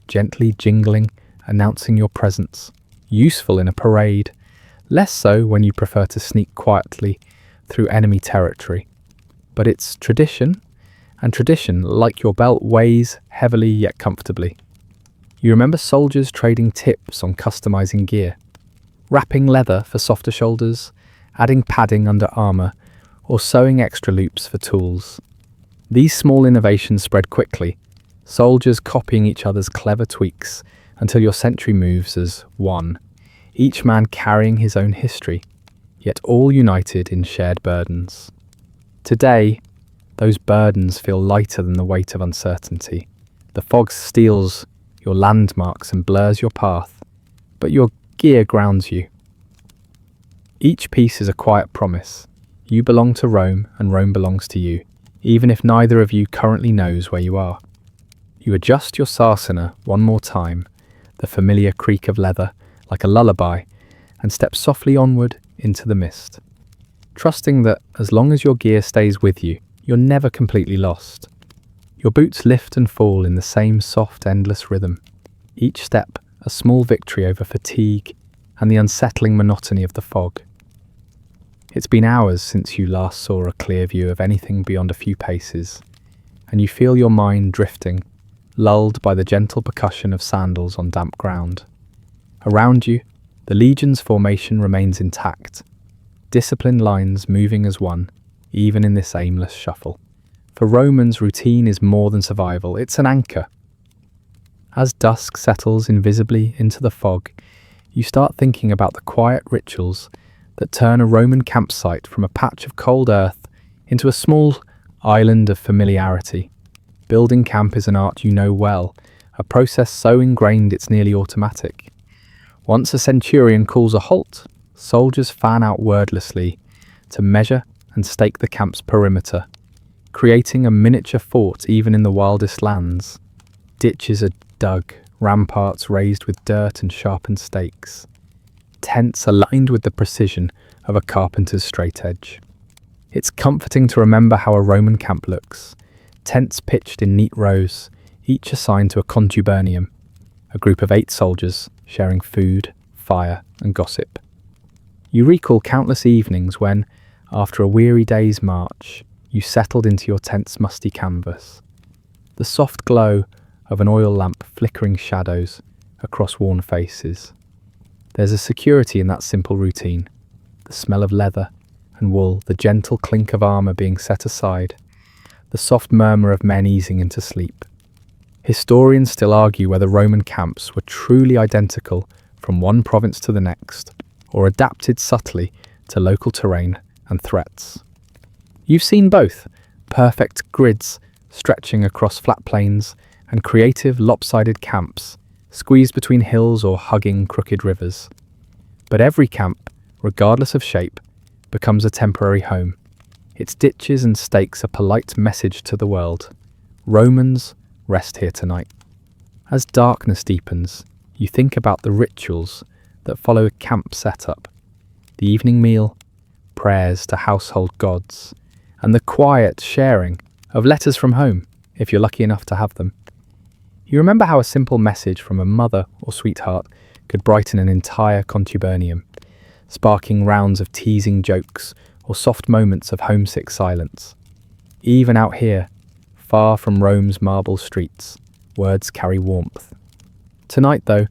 Speaker 1: gently jingling, announcing your presence. Useful in a parade, less so when you prefer to sneak quietly through enemy territory. But it's tradition, and tradition, like your belt, weighs heavily yet comfortably. You remember soldiers trading tips on customizing gear, wrapping leather for softer shoulders, adding padding under armor, or sewing extra loops for tools. These small innovations spread quickly, soldiers copying each other's clever tweaks until your century moves as one, each man carrying his own history, yet all united in shared burdens. Today, those burdens feel lighter than the weight of uncertainty. The fog steals your landmarks and blurs your path, but your gear grounds you. Each piece is a quiet promise. You belong to Rome and Rome belongs to you, even if neither of you currently knows where you are. You adjust your sarcina one more time, the familiar creak of leather like a lullaby, and step softly onward into the mist, trusting that as long as your gear stays with you, you're never completely lost. Your boots lift and fall in the same soft, endless rhythm, each step a small victory over fatigue and the unsettling monotony of the fog. It's been hours since you last saw a clear view of anything beyond a few paces, and you feel your mind drifting, lulled by the gentle percussion of sandals on damp ground. Around you, the legion's formation remains intact, disciplined lines moving as one, even in this aimless shuffle. For Romans, routine is more than survival, it's an anchor. As dusk settles invisibly into the fog, you start thinking about the quiet rituals that turn a Roman campsite from a patch of cold earth into a small island of familiarity. Building camp is an art you know well, a process so ingrained it's nearly automatic. Once a centurion calls a halt, soldiers fan out wordlessly to measure and stake the camp's perimeter, creating a miniature fort even in the wildest lands. Ditches are dug, ramparts raised with dirt and sharpened stakes, tents aligned with the precision of a carpenter's straight edge. It's comforting to remember how a Roman camp looks. Tents pitched in neat rows, each assigned to a contubernium, a group of 8 soldiers sharing food, fire, and gossip. You recall countless evenings when, after a weary day's march, you settled into your tent's musty canvas. The soft glow of an oil lamp flickering shadows across worn faces. There's a security in that simple routine. The smell of leather and wool, the gentle clink of armor being set aside, the soft murmur of men easing into sleep. Historians still argue whether Roman camps were truly identical from one province to the next, or adapted subtly to local terrain and threats. You've seen both, perfect grids stretching across flat plains and creative lopsided camps squeezed between hills or hugging crooked rivers. But every camp, regardless of shape, becomes a temporary home. Its ditches and stakes a polite message to the world. Romans, rest here tonight. As darkness deepens, you think about the rituals that follow a camp setup, the evening meal, prayers to household gods, and the quiet sharing of letters from home, if you're lucky enough to have them. You remember how a simple message from a mother or sweetheart could brighten an entire contubernum, sparking rounds of teasing jokes or soft moments of homesick silence. Even out here, far from Rome's marble streets, words carry warmth. Tonight, though,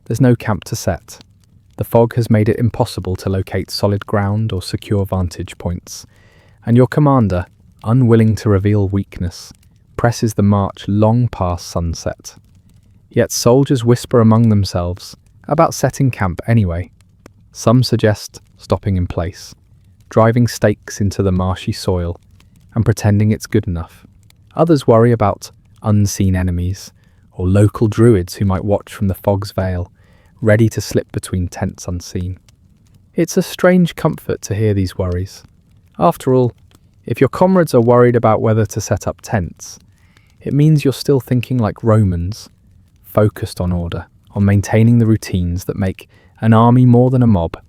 Speaker 1: there's no camp to set. The fog has made it impossible to locate solid ground or secure vantage points, and your commander, unwilling to reveal weakness, presses the march long past sunset. Yet soldiers whisper among themselves about setting camp anyway. Some suggest stopping in place, driving stakes into the marshy soil, and pretending it's good enough. Others worry about unseen enemies, or local druids who might watch from the fog's veil, ready to slip between tents unseen. It's a strange comfort to hear these worries. After all, if your comrades are worried about whether to set up tents, it means you're still thinking like Romans, focused on order, on maintaining the routines that make an army more than a mob.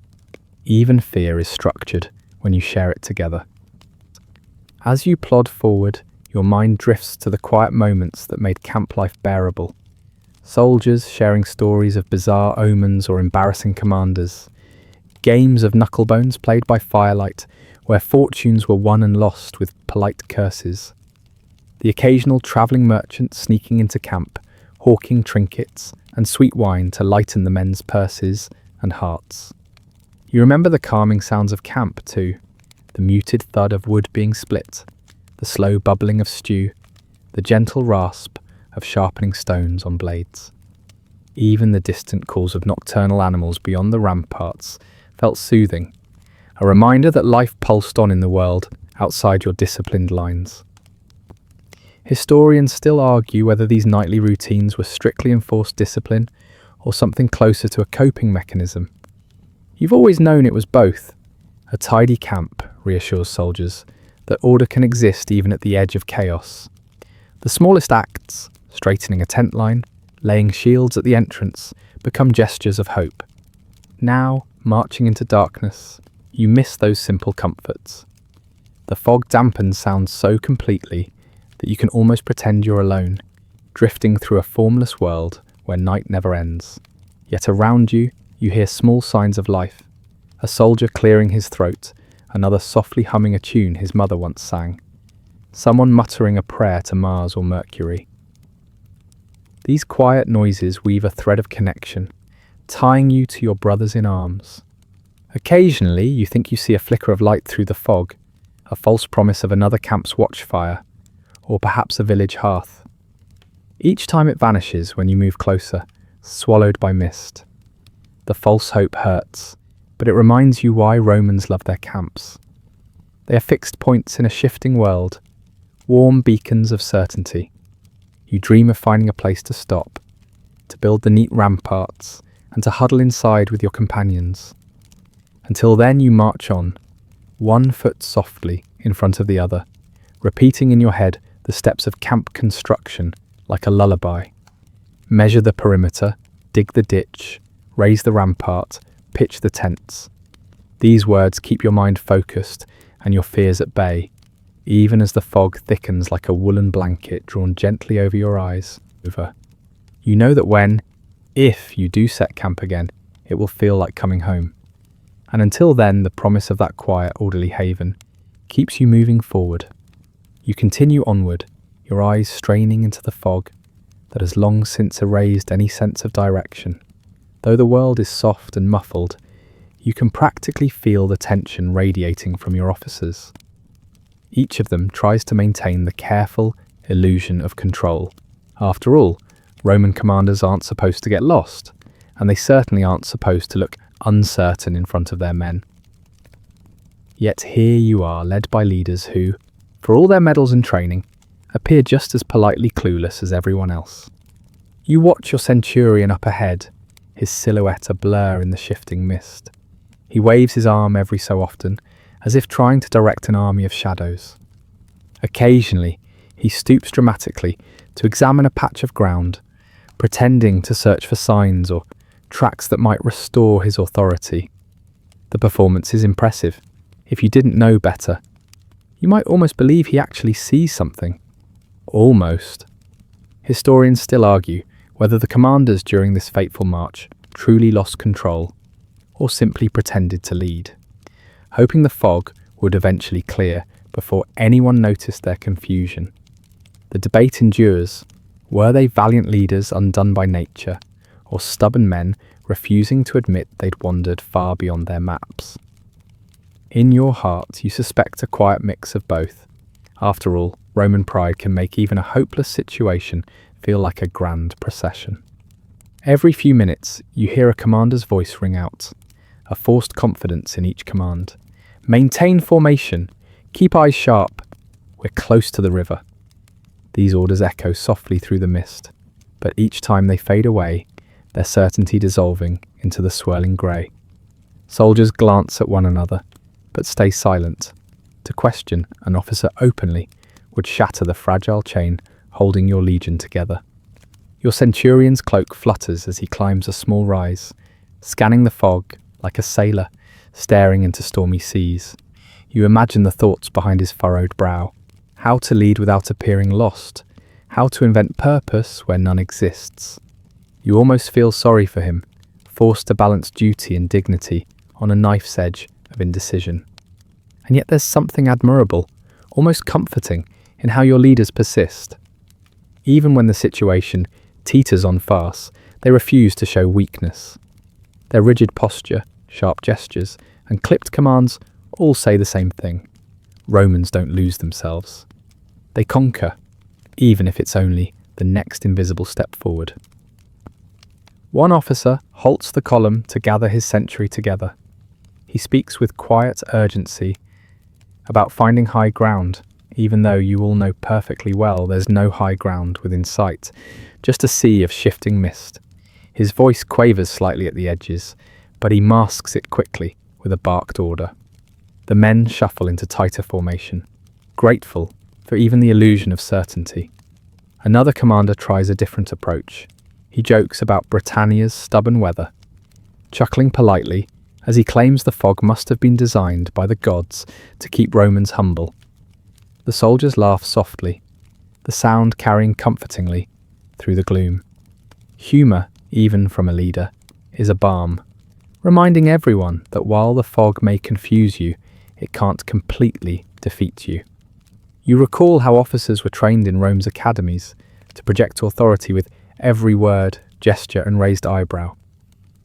Speaker 1: Even fear is structured when you share it together. As you plod forward, your mind drifts to the quiet moments that made camp life bearable. Soldiers sharing stories of bizarre omens or embarrassing commanders. Games of knucklebones played by firelight, where fortunes were won and lost with polite curses. The occasional travelling merchant sneaking into camp, hawking trinkets and sweet wine to lighten the men's purses and hearts. You remember the calming sounds of camp too, the muted thud of wood being split, the slow bubbling of stew, the gentle rasp of sharpening stones on blades. Even the distant calls of nocturnal animals beyond the ramparts felt soothing, a reminder that life pulsed on in the world outside your disciplined lines. Historians still argue whether these nightly routines were strictly enforced discipline or something closer to a coping mechanism. You've always known it was both. A tidy camp reassures soldiers that order can exist even at the edge of chaos. The smallest acts, straightening a tent line, laying shields at the entrance, become gestures of hope. Now, marching into darkness, you miss those simple comforts. The fog dampens sounds so completely that you can almost pretend you're alone, drifting through a formless world where night never ends. Yet around you, you hear small signs of life. A soldier clearing his throat, another softly humming a tune his mother once sang. Someone muttering a prayer to Mars or Mercury. These quiet noises weave a thread of connection, tying you to your brothers in arms. Occasionally, you think you see a flicker of light through the fog, a false promise of another camp's watchfire, or perhaps a village hearth. Each time it vanishes when you move closer, swallowed by mist. The false hope hurts, but it reminds you why Romans love their camps. They are fixed points in a shifting world, warm beacons of certainty. You dream of finding a place to stop, to build the neat ramparts, and to huddle inside with your companions. Until then you march on, one foot softly in front of the other, repeating in your head the steps of camp construction like a lullaby. Measure the perimeter, dig the ditch, raise the rampart, pitch the tents. These words keep your mind focused and your fears at bay, even as the fog thickens like a woolen blanket drawn gently over your eyes. You know that if you do set camp again, it will feel like coming home. And until then, the promise of that quiet, orderly haven keeps you moving forward. You continue onward, your eyes straining into the fog that has long since erased any sense of direction. Though the world is soft and muffled, you can practically feel the tension radiating from your officers. Each of them tries to maintain the careful illusion of control. After all, Roman commanders aren't supposed to get lost, and they certainly aren't supposed to look uncertain in front of their men. Yet here you are, led by leaders who, for all their medals and training, appear just as politely clueless as everyone else. You watch your centurion up ahead, his silhouette a blur in the shifting mist. He waves his arm every so often, as if trying to direct an army of shadows. Occasionally, He stoops dramatically to examine a patch of ground, pretending to search for signs or tracks that might restore his authority. The performance is impressive. If you didn't know better, you might almost believe he actually sees something. Almost. Historians still argue whether the commanders during this fateful march truly lost control or simply pretended to lead, hoping the fog would eventually clear before anyone noticed their confusion. The debate endures. Were they valiant leaders undone by nature, or stubborn men refusing to admit they'd wandered far beyond their maps? In your heart, you suspect a quiet mix of both. After all, Roman pride can make even a hopeless situation feel like a grand procession. Every few minutes, you hear a commander's voice ring out, a forced confidence in each command. Maintain formation. Keep eyes sharp. We're close to the river. These orders echo softly through the mist, but each time they fade away, their certainty dissolving into the swirling grey. Soldiers glance at one another, but stay silent. To question an officer openly would shatter the fragile chain holding your legion together. Your centurion's cloak flutters as he climbs a small rise, scanning the fog like a sailor staring into stormy seas. You imagine the thoughts behind his furrowed brow. How to lead without appearing lost. How to invent purpose where none exists. You almost feel sorry for him, forced to balance duty and dignity on a knife's edge of indecision. And yet there's something admirable, almost comforting, in how your leaders persist. Even when the situation teeters on farce, they refuse to show weakness. Their rigid posture, sharp gestures, and clipped commands all say the same thing. Romans don't lose themselves. They conquer, even if it's only the next invisible step forward. One officer halts the column to gather his century together. He speaks with quiet urgency about finding high ground, even though you all know perfectly well there's no high ground within sight, just a sea of shifting mist. His voice quavers slightly at the edges, but he masks it quickly with a barked order. The men shuffle into tighter formation, grateful for even the illusion of certainty. Another commander tries a different approach. He jokes about Britannia's stubborn weather, chuckling politely as he claims the fog must have been designed by the gods to keep Romans humble. The soldiers laugh softly, the sound carrying comfortingly through the gloom. Humour, even from a leader, is a balm, reminding everyone that while the fog may confuse you, it can't completely defeat you. You recall how officers were trained in Rome's academies to project authority with every word, gesture, and raised eyebrow.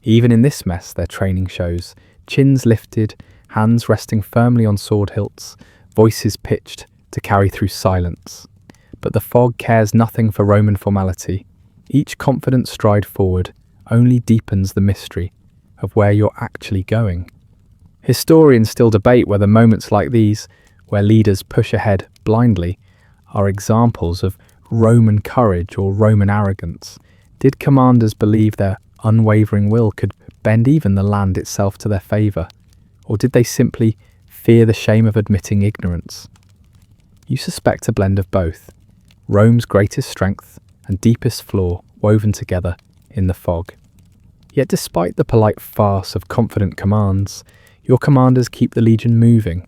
Speaker 1: Even in this mess, their training shows chins lifted, hands resting firmly on sword hilts, voices pitched to carry through silence. But the fog cares nothing for Roman formality. Each confident stride forward only deepens the mystery of where you're actually going. Historians still debate whether moments like these, where leaders push ahead blindly, are examples of Roman courage or Roman arrogance. Did commanders believe their unwavering will could bend even the land itself to their favour, or did they simply fear the shame of admitting ignorance? You suspect a blend of both, Rome's greatest strength and deepest flaw woven together in the fog. Yet despite the polite farce of confident commands, your commanders keep the legion moving.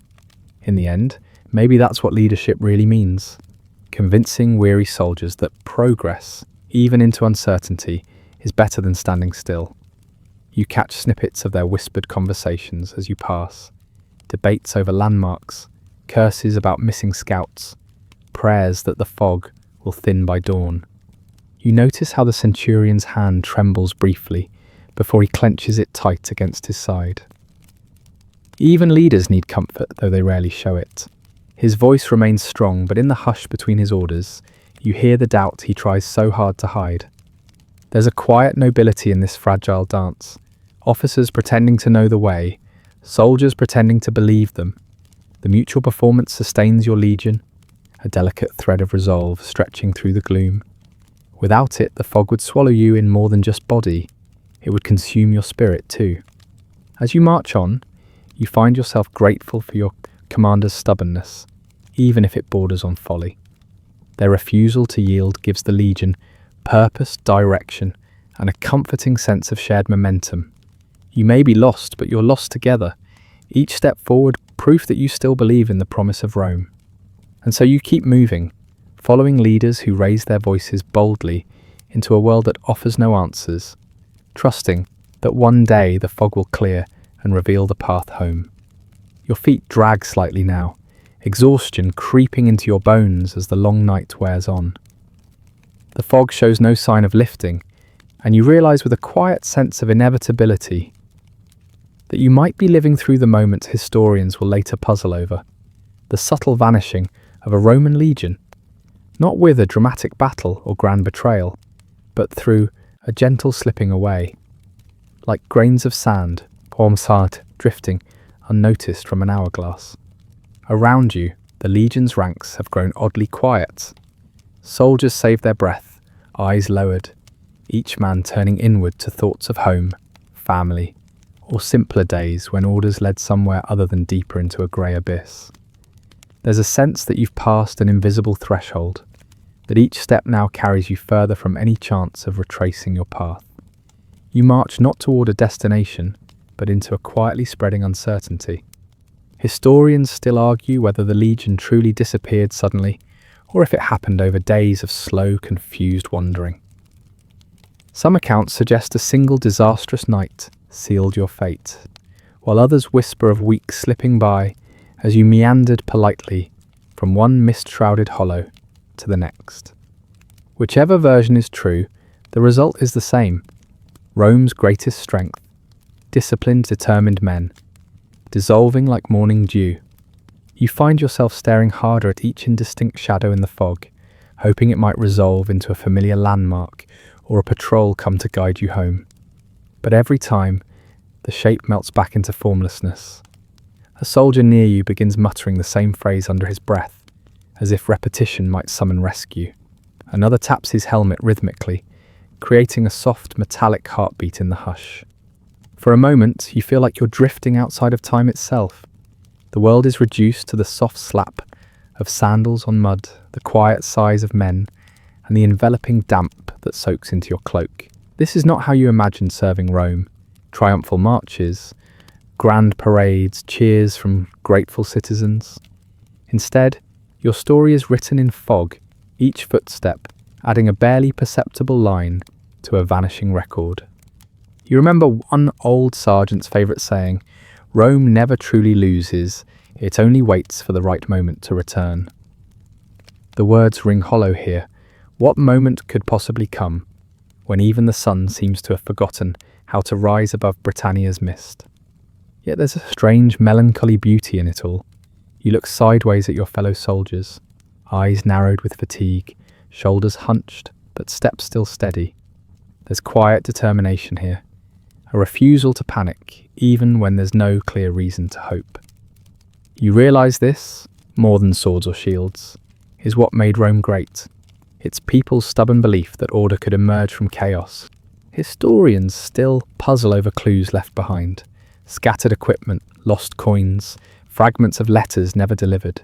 Speaker 1: In the end, maybe that's what leadership really means, convincing weary soldiers that progress, even into uncertainty, is better than standing still. You catch snippets of their whispered conversations as you pass, debates over landmarks, curses about missing scouts, prayers that the fog will thin by dawn. You notice how the centurion's hand trembles briefly before he clenches it tight against his side. Even leaders need comfort, though they rarely show it. His voice remains strong, but in the hush between his orders, you hear the doubt he tries so hard to hide. There's a quiet nobility in this fragile dance, officers pretending to know the way, soldiers pretending to believe them. The mutual performance sustains your legion, a delicate thread of resolve stretching through the gloom. Without it, the fog would swallow you in more than just body. It would consume your spirit too. As you march on, you find yourself grateful for your commander's stubbornness, even if it borders on folly. Their refusal to yield gives the Legion purpose, direction, and a comforting sense of shared momentum. You may be lost, but you're lost together. Each step forward, proof that you still believe in the promise of Rome. And so you keep moving, following leaders who raise their voices boldly into a world that offers no answers, trusting that one day the fog will clear and reveal the path home. Your feet drag slightly now, exhaustion creeping into your bones as the long night wears on. The fog shows no sign of lifting, and you realize with a quiet sense of inevitability that you might be living through the moment historians will later puzzle over, the subtle vanishing of a Roman legion, not with a dramatic battle or grand betrayal, but through a gentle slipping away, like grains of sand, drifting unnoticed from an hourglass. Around you, the legion's ranks have grown oddly quiet. Soldiers save their breath, eyes lowered, each man turning inward to thoughts of home, family, or simpler days when orders led somewhere other than deeper into a grey abyss. There's a sense that you've passed an invisible threshold, that each step now carries you further from any chance of retracing your path. You march not toward a destination, but into a quietly spreading uncertainty. Historians still argue whether the Legion truly disappeared suddenly, or if it happened over days of slow, confused wandering. Some accounts suggest a single disastrous night sealed your fate, while others whisper of weeks slipping by as you meandered politely from one mist-shrouded hollow to the next. Whichever version is true, the result is the same. Rome's greatest strength, disciplined, determined men, dissolving like morning dew. You find yourself staring harder at each indistinct shadow in the fog, hoping it might resolve into a familiar landmark or a patrol come to guide you home. But every time, the shape melts back into formlessness. A soldier near you begins muttering the same phrase under his breath, as if repetition might summon rescue. Another taps his helmet rhythmically, creating a soft, metallic heartbeat in the hush. For a moment, you feel like you're drifting outside of time itself. The world is reduced to the soft slap of sandals on mud, the quiet sighs of men, and the enveloping damp that soaks into your cloak. This is not how you imagined serving Rome. Triumphal marches, grand parades, cheers from grateful citizens. Instead, your story is written in fog, each footstep adding a barely perceptible line to a vanishing record. You remember one old sergeant's favourite saying, "Rome never truly loses, it only waits for the right moment to return." The words ring hollow here. What moment could possibly come when even the sun seems to have forgotten how to rise above Britannia's mist? Yet there's a strange melancholy beauty in it all. You look sideways at your fellow soldiers, eyes narrowed with fatigue, shoulders hunched, but steps still steady. There's quiet determination here, a refusal to panic, even when there's no clear reason to hope. You realise this, more than swords or shields, is what made Rome great. Its people's stubborn belief that order could emerge from chaos. Historians still puzzle over clues left behind, scattered equipment, lost coins, fragments of letters never delivered.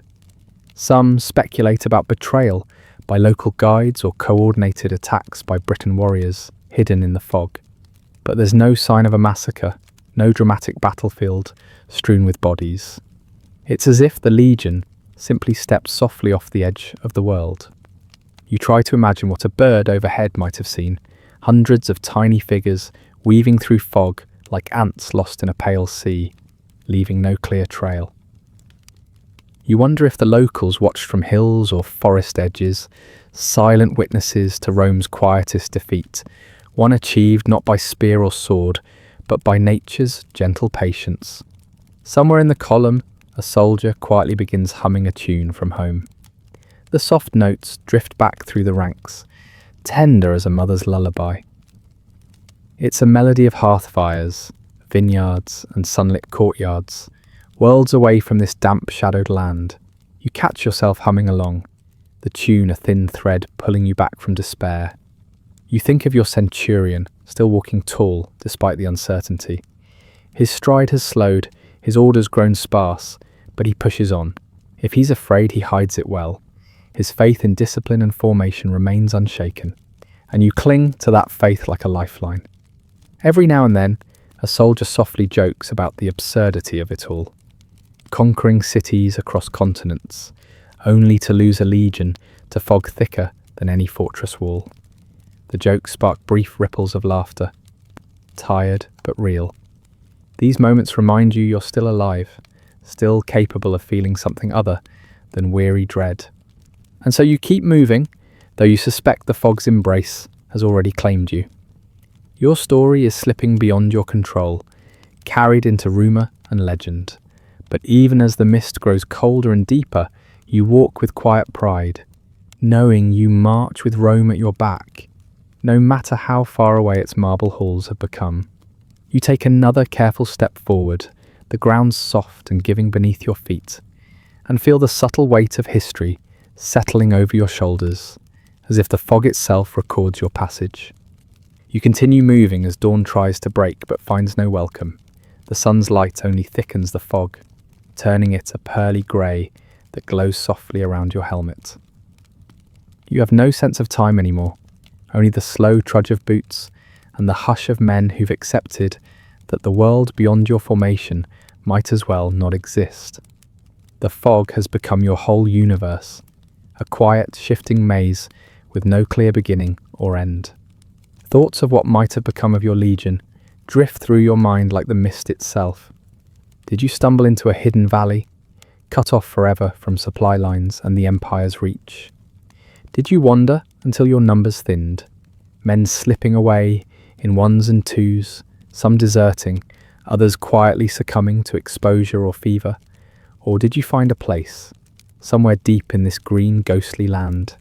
Speaker 1: Some speculate about betrayal by local guides or coordinated attacks by Briton warriors hidden in the fog. But there's no sign of a massacre, no dramatic battlefield strewn with bodies. It's as if the Legion simply stepped softly off the edge of the world. You try to imagine what a bird overhead might have seen, hundreds of tiny figures weaving through fog like ants lost in a pale sea, leaving no clear trail. You wonder if the locals watched from hills or forest edges, silent witnesses to Rome's quietest defeat, one achieved not by spear or sword, but by nature's gentle patience. Somewhere in the column, a soldier quietly begins humming a tune from home. The soft notes drift back through the ranks, tender as a mother's lullaby. It's a melody of hearth fires, vineyards, and sunlit courtyards. Worlds away from this damp, shadowed land, you catch yourself humming along, the tune a thin thread pulling you back from despair. You think of your centurion, still walking tall despite the uncertainty. His stride has slowed, his orders grown sparse, but he pushes on. If he's afraid, he hides it well. His faith in discipline and formation remains unshaken, and you cling to that faith like a lifeline. Every now and then, a soldier softly jokes about the absurdity of it all, conquering cities across continents, only to lose a legion to fog thicker than any fortress wall. The jokes spark brief ripples of laughter, tired but real. These moments remind you you're still alive, still capable of feeling something other than weary dread. And so you keep moving, though you suspect the fog's embrace has already claimed you. Your story is slipping beyond your control, carried into rumour and legend. But even as the mist grows colder and deeper, you walk with quiet pride, knowing you march with Rome at your back, no matter how far away its marble halls have become. You take another careful step forward, the ground soft and giving beneath your feet, and feel the subtle weight of history settling over your shoulders, as if the fog itself records your passage. You continue moving as dawn tries to break but finds no welcome. The sun's light only thickens the fog, turning it a pearly grey that glows softly around your helmet. You have no sense of time anymore, only the slow trudge of boots and the hush of men who've accepted that the world beyond your formation might as well not exist. The fog has become your whole universe, a quiet, shifting maze with no clear beginning or end. Thoughts of what might have become of your legion drift through your mind like the mist itself. Did you stumble into a hidden valley, cut off forever from supply lines and the Empire's reach? Did you wander until your numbers thinned, men slipping away in ones and twos, some deserting, others quietly succumbing to exposure or fever? Or did you find a place, somewhere deep in this green, ghostly land,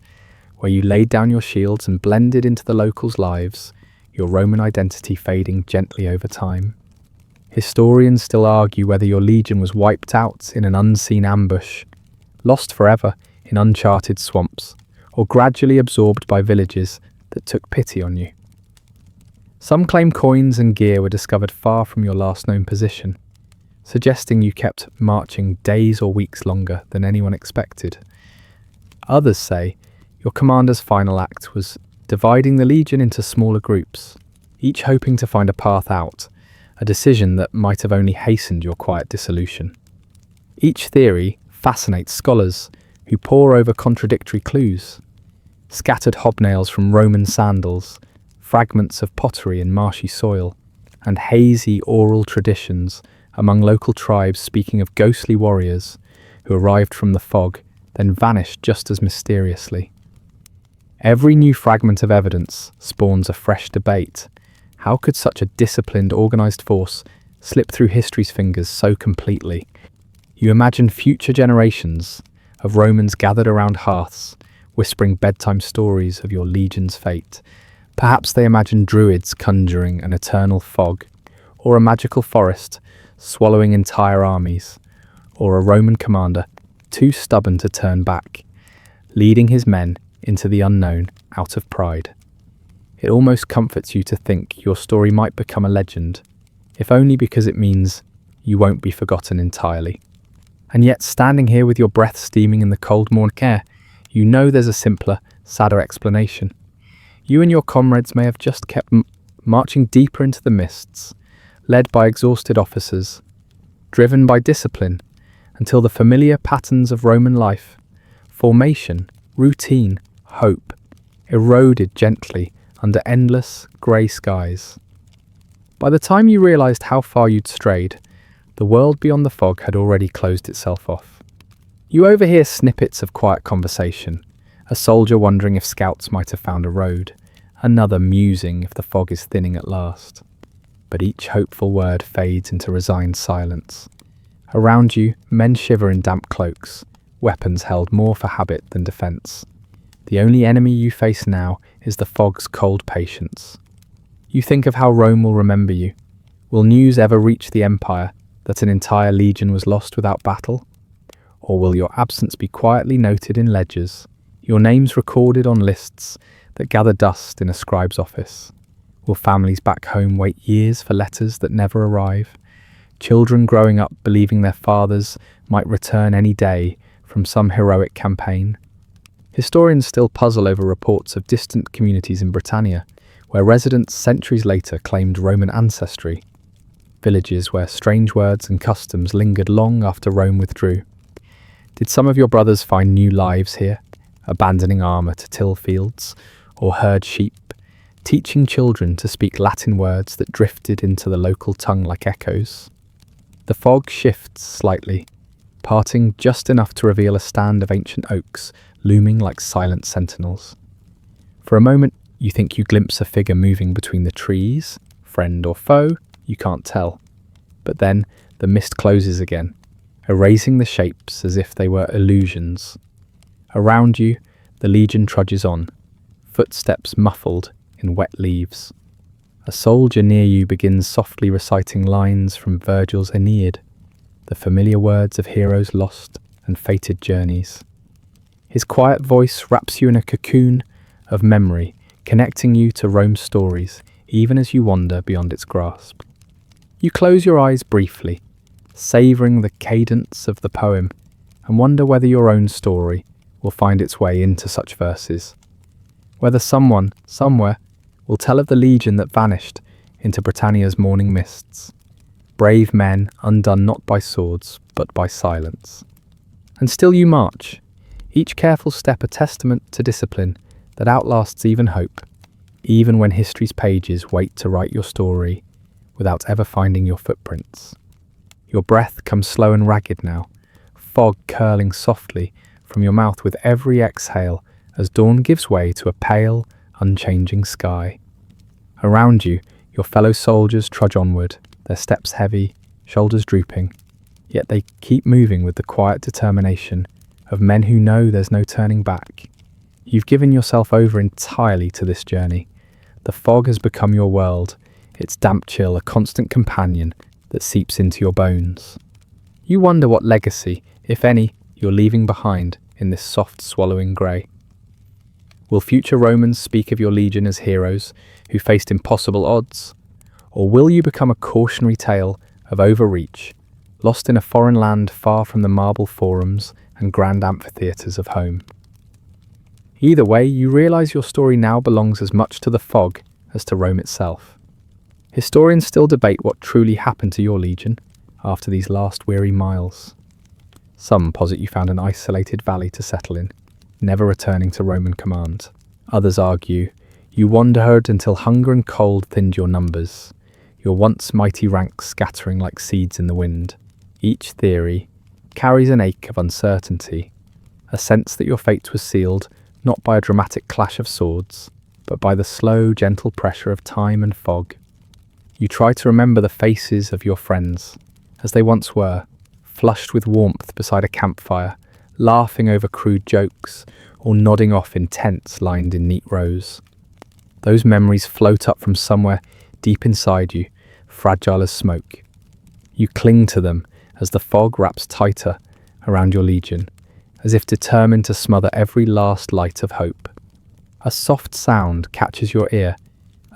Speaker 1: where you laid down your shields and blended into the locals' lives, your Roman identity fading gently over time? Historians still argue whether your legion was wiped out in an unseen ambush, lost forever in uncharted swamps, or gradually absorbed by villages that took pity on you. Some claim coins and gear were discovered far from your last known position, suggesting you kept marching days or weeks longer than anyone expected. Others say your commander's final act was dividing the legion into smaller groups, each hoping to find a path out, a decision that might have only hastened your quiet dissolution. Each theory fascinates scholars who pore over contradictory clues. Scattered hobnails from Roman sandals, fragments of pottery in marshy soil, and hazy oral traditions among local tribes speaking of ghostly warriors who arrived from the fog, then vanished just as mysteriously. Every new fragment of evidence spawns a fresh debate. How could such a disciplined, organised force slip through history's fingers so completely? You imagine future generations of Romans gathered around hearths, whispering bedtime stories of your legion's fate. Perhaps they imagine druids conjuring an eternal fog, or a magical forest swallowing entire armies, or a Roman commander too stubborn to turn back, leading his men into the unknown out of pride. It almost comforts you to think your story might become a legend, if only because it means you won't be forgotten entirely. And yet, standing here with your breath steaming in the cold morning air, you know there's a simpler, sadder explanation. You and your comrades may have just kept marching deeper into the mists, led by exhausted officers, driven by discipline, until the familiar patterns of Roman life, formation, routine, hope, eroded gently under endless grey skies. By the time you realised how far you'd strayed, the world beyond the fog had already closed itself off. You overhear snippets of quiet conversation, a soldier wondering if scouts might have found a road, another musing if the fog is thinning at last. But each hopeful word fades into resigned silence. Around you, men shiver in damp cloaks, weapons held more for habit than defence. The only enemy you face now is the fog's cold patience. You think of how Rome will remember you. Will news ever reach the Empire that an entire legion was lost without battle? Or will your absence be quietly noted in ledgers, your names recorded on lists that gather dust in a scribe's office? Will families back home wait years for letters that never arrive? Children growing up believing their fathers might return any day from some heroic campaign? Historians still puzzle over reports of distant communities in Britannia, where residents centuries later claimed Roman ancestry, villages where strange words and customs lingered long after Rome withdrew. Did some of your brothers find new lives here, abandoning armour to till fields, or herd sheep, teaching children to speak Latin words that drifted into the local tongue like echoes? The fog shifts slightly, parting just enough to reveal a stand of ancient oaks looming like silent sentinels. For a moment, you think you glimpse a figure moving between the trees, friend or foe, you can't tell. But then the mist closes again, erasing the shapes as if they were illusions. Around you, the legion trudges on, footsteps muffled in wet leaves. A soldier near you begins softly reciting lines from Virgil's Aeneid, the familiar words of heroes lost and fated journeys. His quiet voice wraps you in a cocoon of memory, connecting you to Rome's stories, even as you wander beyond its grasp. You close your eyes briefly, savouring the cadence of the poem, and wonder whether your own story will find its way into such verses. Whether someone, somewhere, will tell of the legion that vanished into Britannia's morning mists. Brave men undone not by swords, but by silence. And still you march, each careful step a testament to discipline that outlasts even hope, even when history's pages wait to write your story without ever finding your footprints. Your breath comes slow and ragged now, fog curling softly from your mouth with every exhale as dawn gives way to a pale, unchanging sky. Around you, your fellow soldiers trudge onward, their steps heavy, shoulders drooping, yet they keep moving with the quiet determination of men who know there's no turning back. You've given yourself over entirely to this journey. The fog has become your world, its damp chill a constant companion that seeps into your bones. You wonder what legacy, if any, you're leaving behind in this soft swallowing grey. Will future Romans speak of your legion as heroes who faced impossible odds? Or will you become a cautionary tale of overreach, lost in a foreign land far from the marble forums and grand amphitheatres of home? Either way, you realise your story now belongs as much to the fog as to Rome itself. Historians still debate what truly happened to your legion after these last weary miles. Some posit you found an isolated valley to settle in, never returning to Roman command. Others argue you wandered until hunger and cold thinned your numbers, your once mighty ranks scattering like seeds in the wind. Each theory carries an ache of uncertainty, a sense that your fate was sealed not by a dramatic clash of swords, but by the slow, gentle pressure of time and fog. You try to remember the faces of your friends, as they once were, flushed with warmth beside a campfire, laughing over crude jokes, or nodding off in tents lined in neat rows. Those memories float up from somewhere deep inside you, fragile as smoke. You cling to them as the fog wraps tighter around your legion, as if determined to smother every last light of hope. A soft sound catches your ear,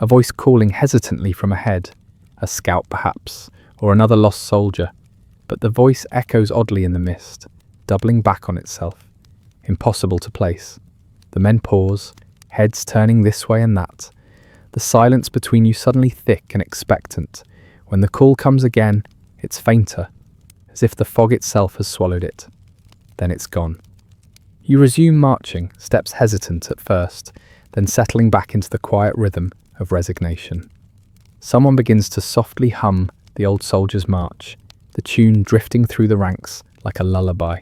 Speaker 1: a voice calling hesitantly from ahead, a scout perhaps, or another lost soldier, but the voice echoes oddly in the mist, doubling back on itself, impossible to place. The men pause, heads turning this way and that, the silence between you suddenly thick and expectant. When the call comes again, it's fainter, as if the fog itself has swallowed it. Then it's gone. You resume marching, steps hesitant at first, then settling back into the quiet rhythm of resignation. Someone begins to softly hum the old soldier's march, the tune drifting through the ranks like a lullaby.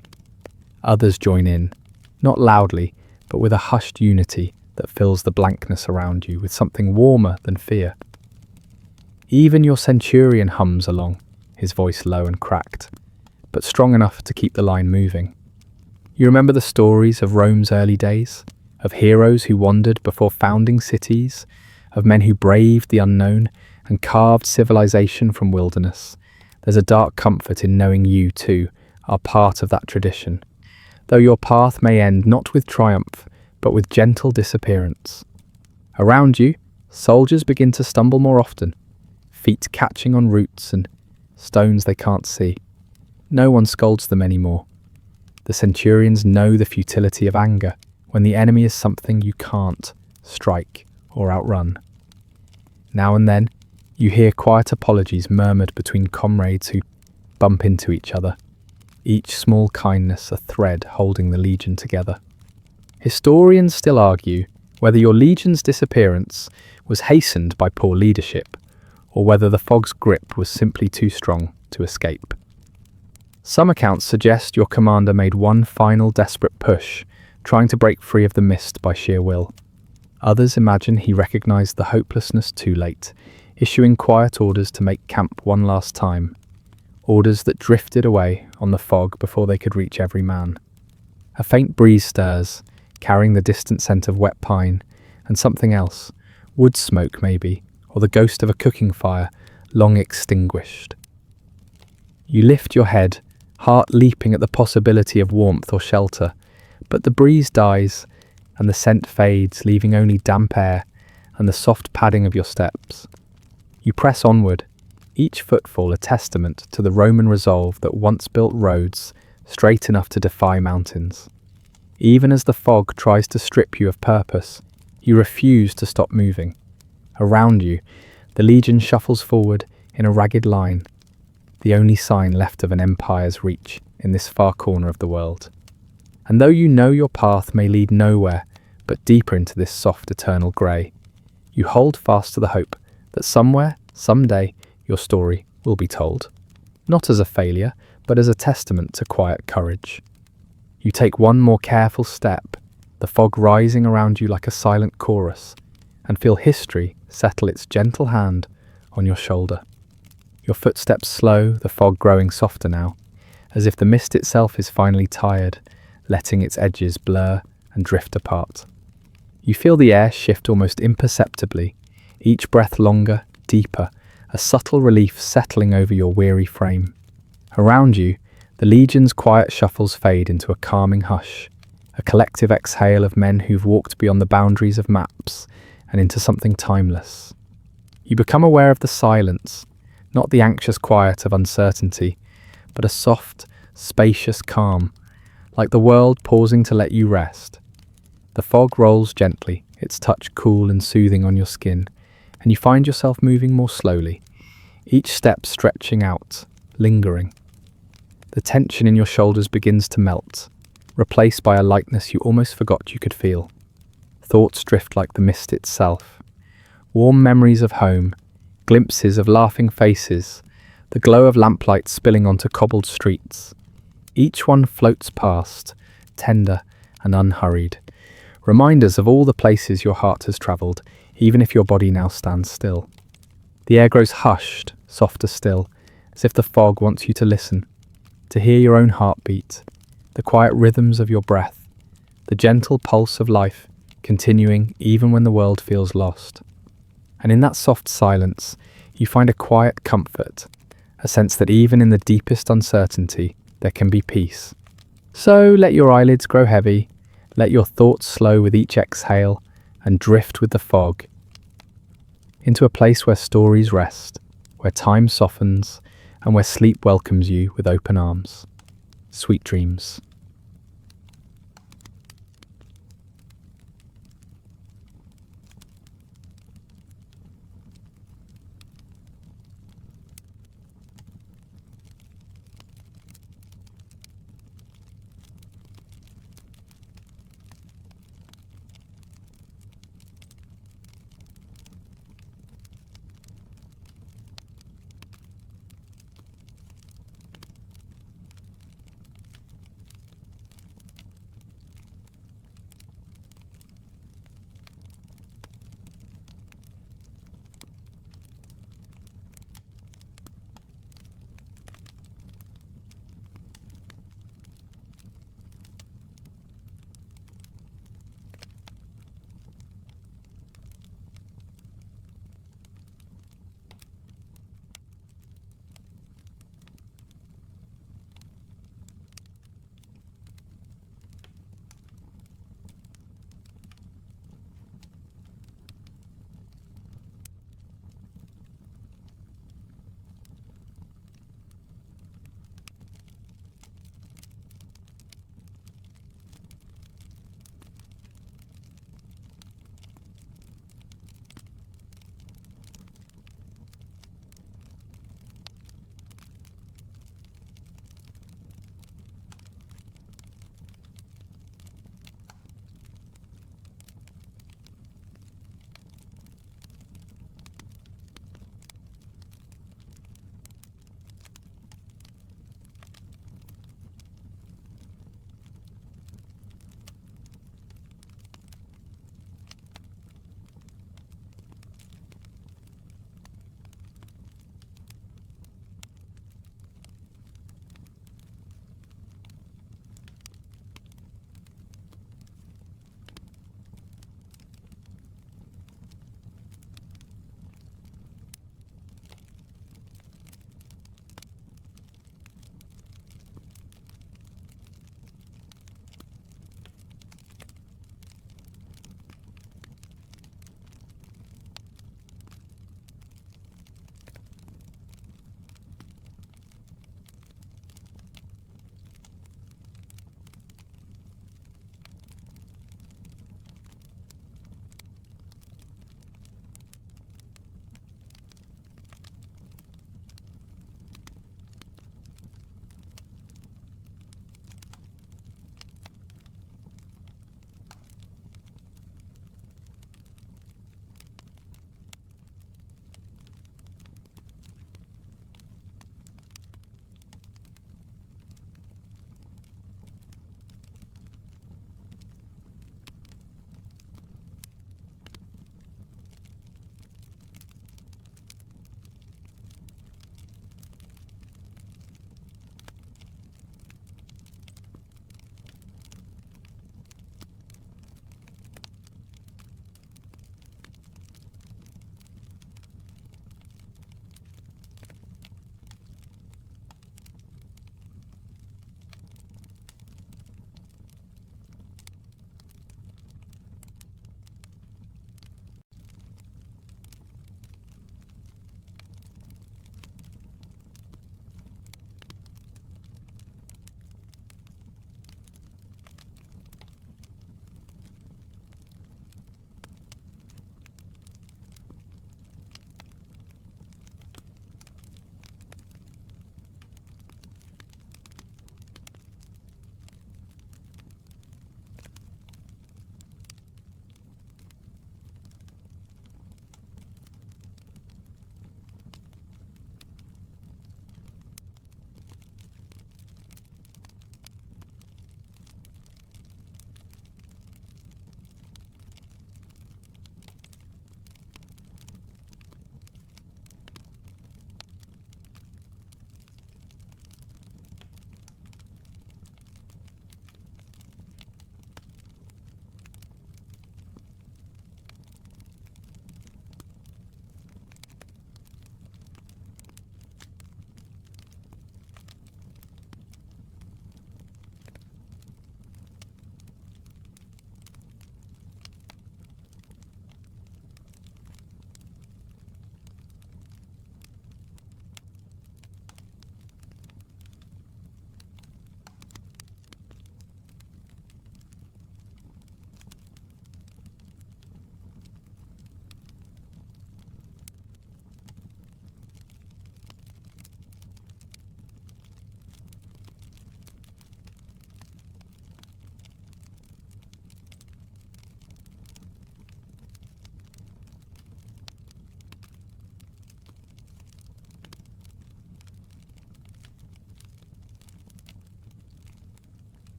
Speaker 1: Others join in, not loudly, but with a hushed unity that fills the blankness around you with something warmer than fear. Even your centurion hums along, his voice low and cracked, but strong enough to keep the line moving. You remember the stories of Rome's early days, of heroes who wandered before founding cities, of men who braved the unknown and carved civilization from wilderness. There's a dark comfort in knowing you, too, are part of that tradition, though your path may end not with triumph, but with gentle disappearance. Around you, soldiers begin to stumble more often, feet catching on roots and stones they can't see. No one scolds them anymore. The centurions know the futility of anger when the enemy is something you can't strike or outrun. Now and then, you hear quiet apologies murmured between comrades who bump into each other, each small kindness a thread holding the legion together. Historians still argue whether your legion's disappearance was hastened by poor leadership, or whether the fog's grip was simply too strong to escape. Some accounts suggest your commander made one final desperate push, trying to break free of the mist by sheer will. Others imagine he recognized the hopelessness too late, issuing quiet orders to make camp one last time, orders that drifted away on the fog before they could reach every man. A faint breeze stirs, carrying the distant scent of wet pine and something else, wood smoke maybe, or the ghost of a cooking fire long extinguished. You lift your head, heart leaping at the possibility of warmth or shelter, but the breeze dies and the scent fades, leaving only damp air and the soft padding of your steps. You press onward, each footfall a testament to the Roman resolve that once built roads straight enough to defy mountains. Even as the fog tries to strip you of purpose, you refuse to stop moving. Around you, the legion shuffles forward in a ragged line, the only sign left of an empire's reach in this far corner of the world. And though you know your path may lead nowhere but deeper into this soft eternal grey, you hold fast to the hope that somewhere, someday, your story will be told. Not as a failure, but as a testament to quiet courage. You take one more careful step, the fog rising around you like a silent chorus, and feel history settle its gentle hand on your shoulder. Your footsteps slow, the fog growing softer now, as if the mist itself is finally tired, letting its edges blur and drift apart. You feel the air shift almost imperceptibly, each breath longer, deeper, a subtle relief settling over your weary frame. Around you, the legion's quiet shuffles fade into a calming hush, a collective exhale of men who've walked beyond the boundaries of maps and into something timeless. You become aware of the silence, not the anxious quiet of uncertainty, but a soft, spacious calm, like the world pausing to let you rest. The fog rolls gently, its touch cool and soothing on your skin, and you find yourself moving more slowly, each step stretching out, lingering. The tension in your shoulders begins to melt, replaced by a lightness you almost forgot you could feel. Thoughts drift like the mist itself. Warm memories of home, glimpses of laughing faces, the glow of lamplight spilling onto cobbled streets. Each one floats past, tender and unhurried. Reminders of all the places your heart has travelled, even if your body now stands still. The air grows hushed, softer still, as if the fog wants you to listen, to hear your own heartbeat, the quiet rhythms of your breath, the gentle pulse of life continuing even when the world feels lost. And in that soft silence, you find a quiet comfort, a sense that even in the deepest uncertainty, there can be peace. So let your eyelids grow heavy, let your thoughts slow with each exhale, and drift with the fog into a place where stories rest, where time softens, and where sleep welcomes you with open arms. Sweet dreams.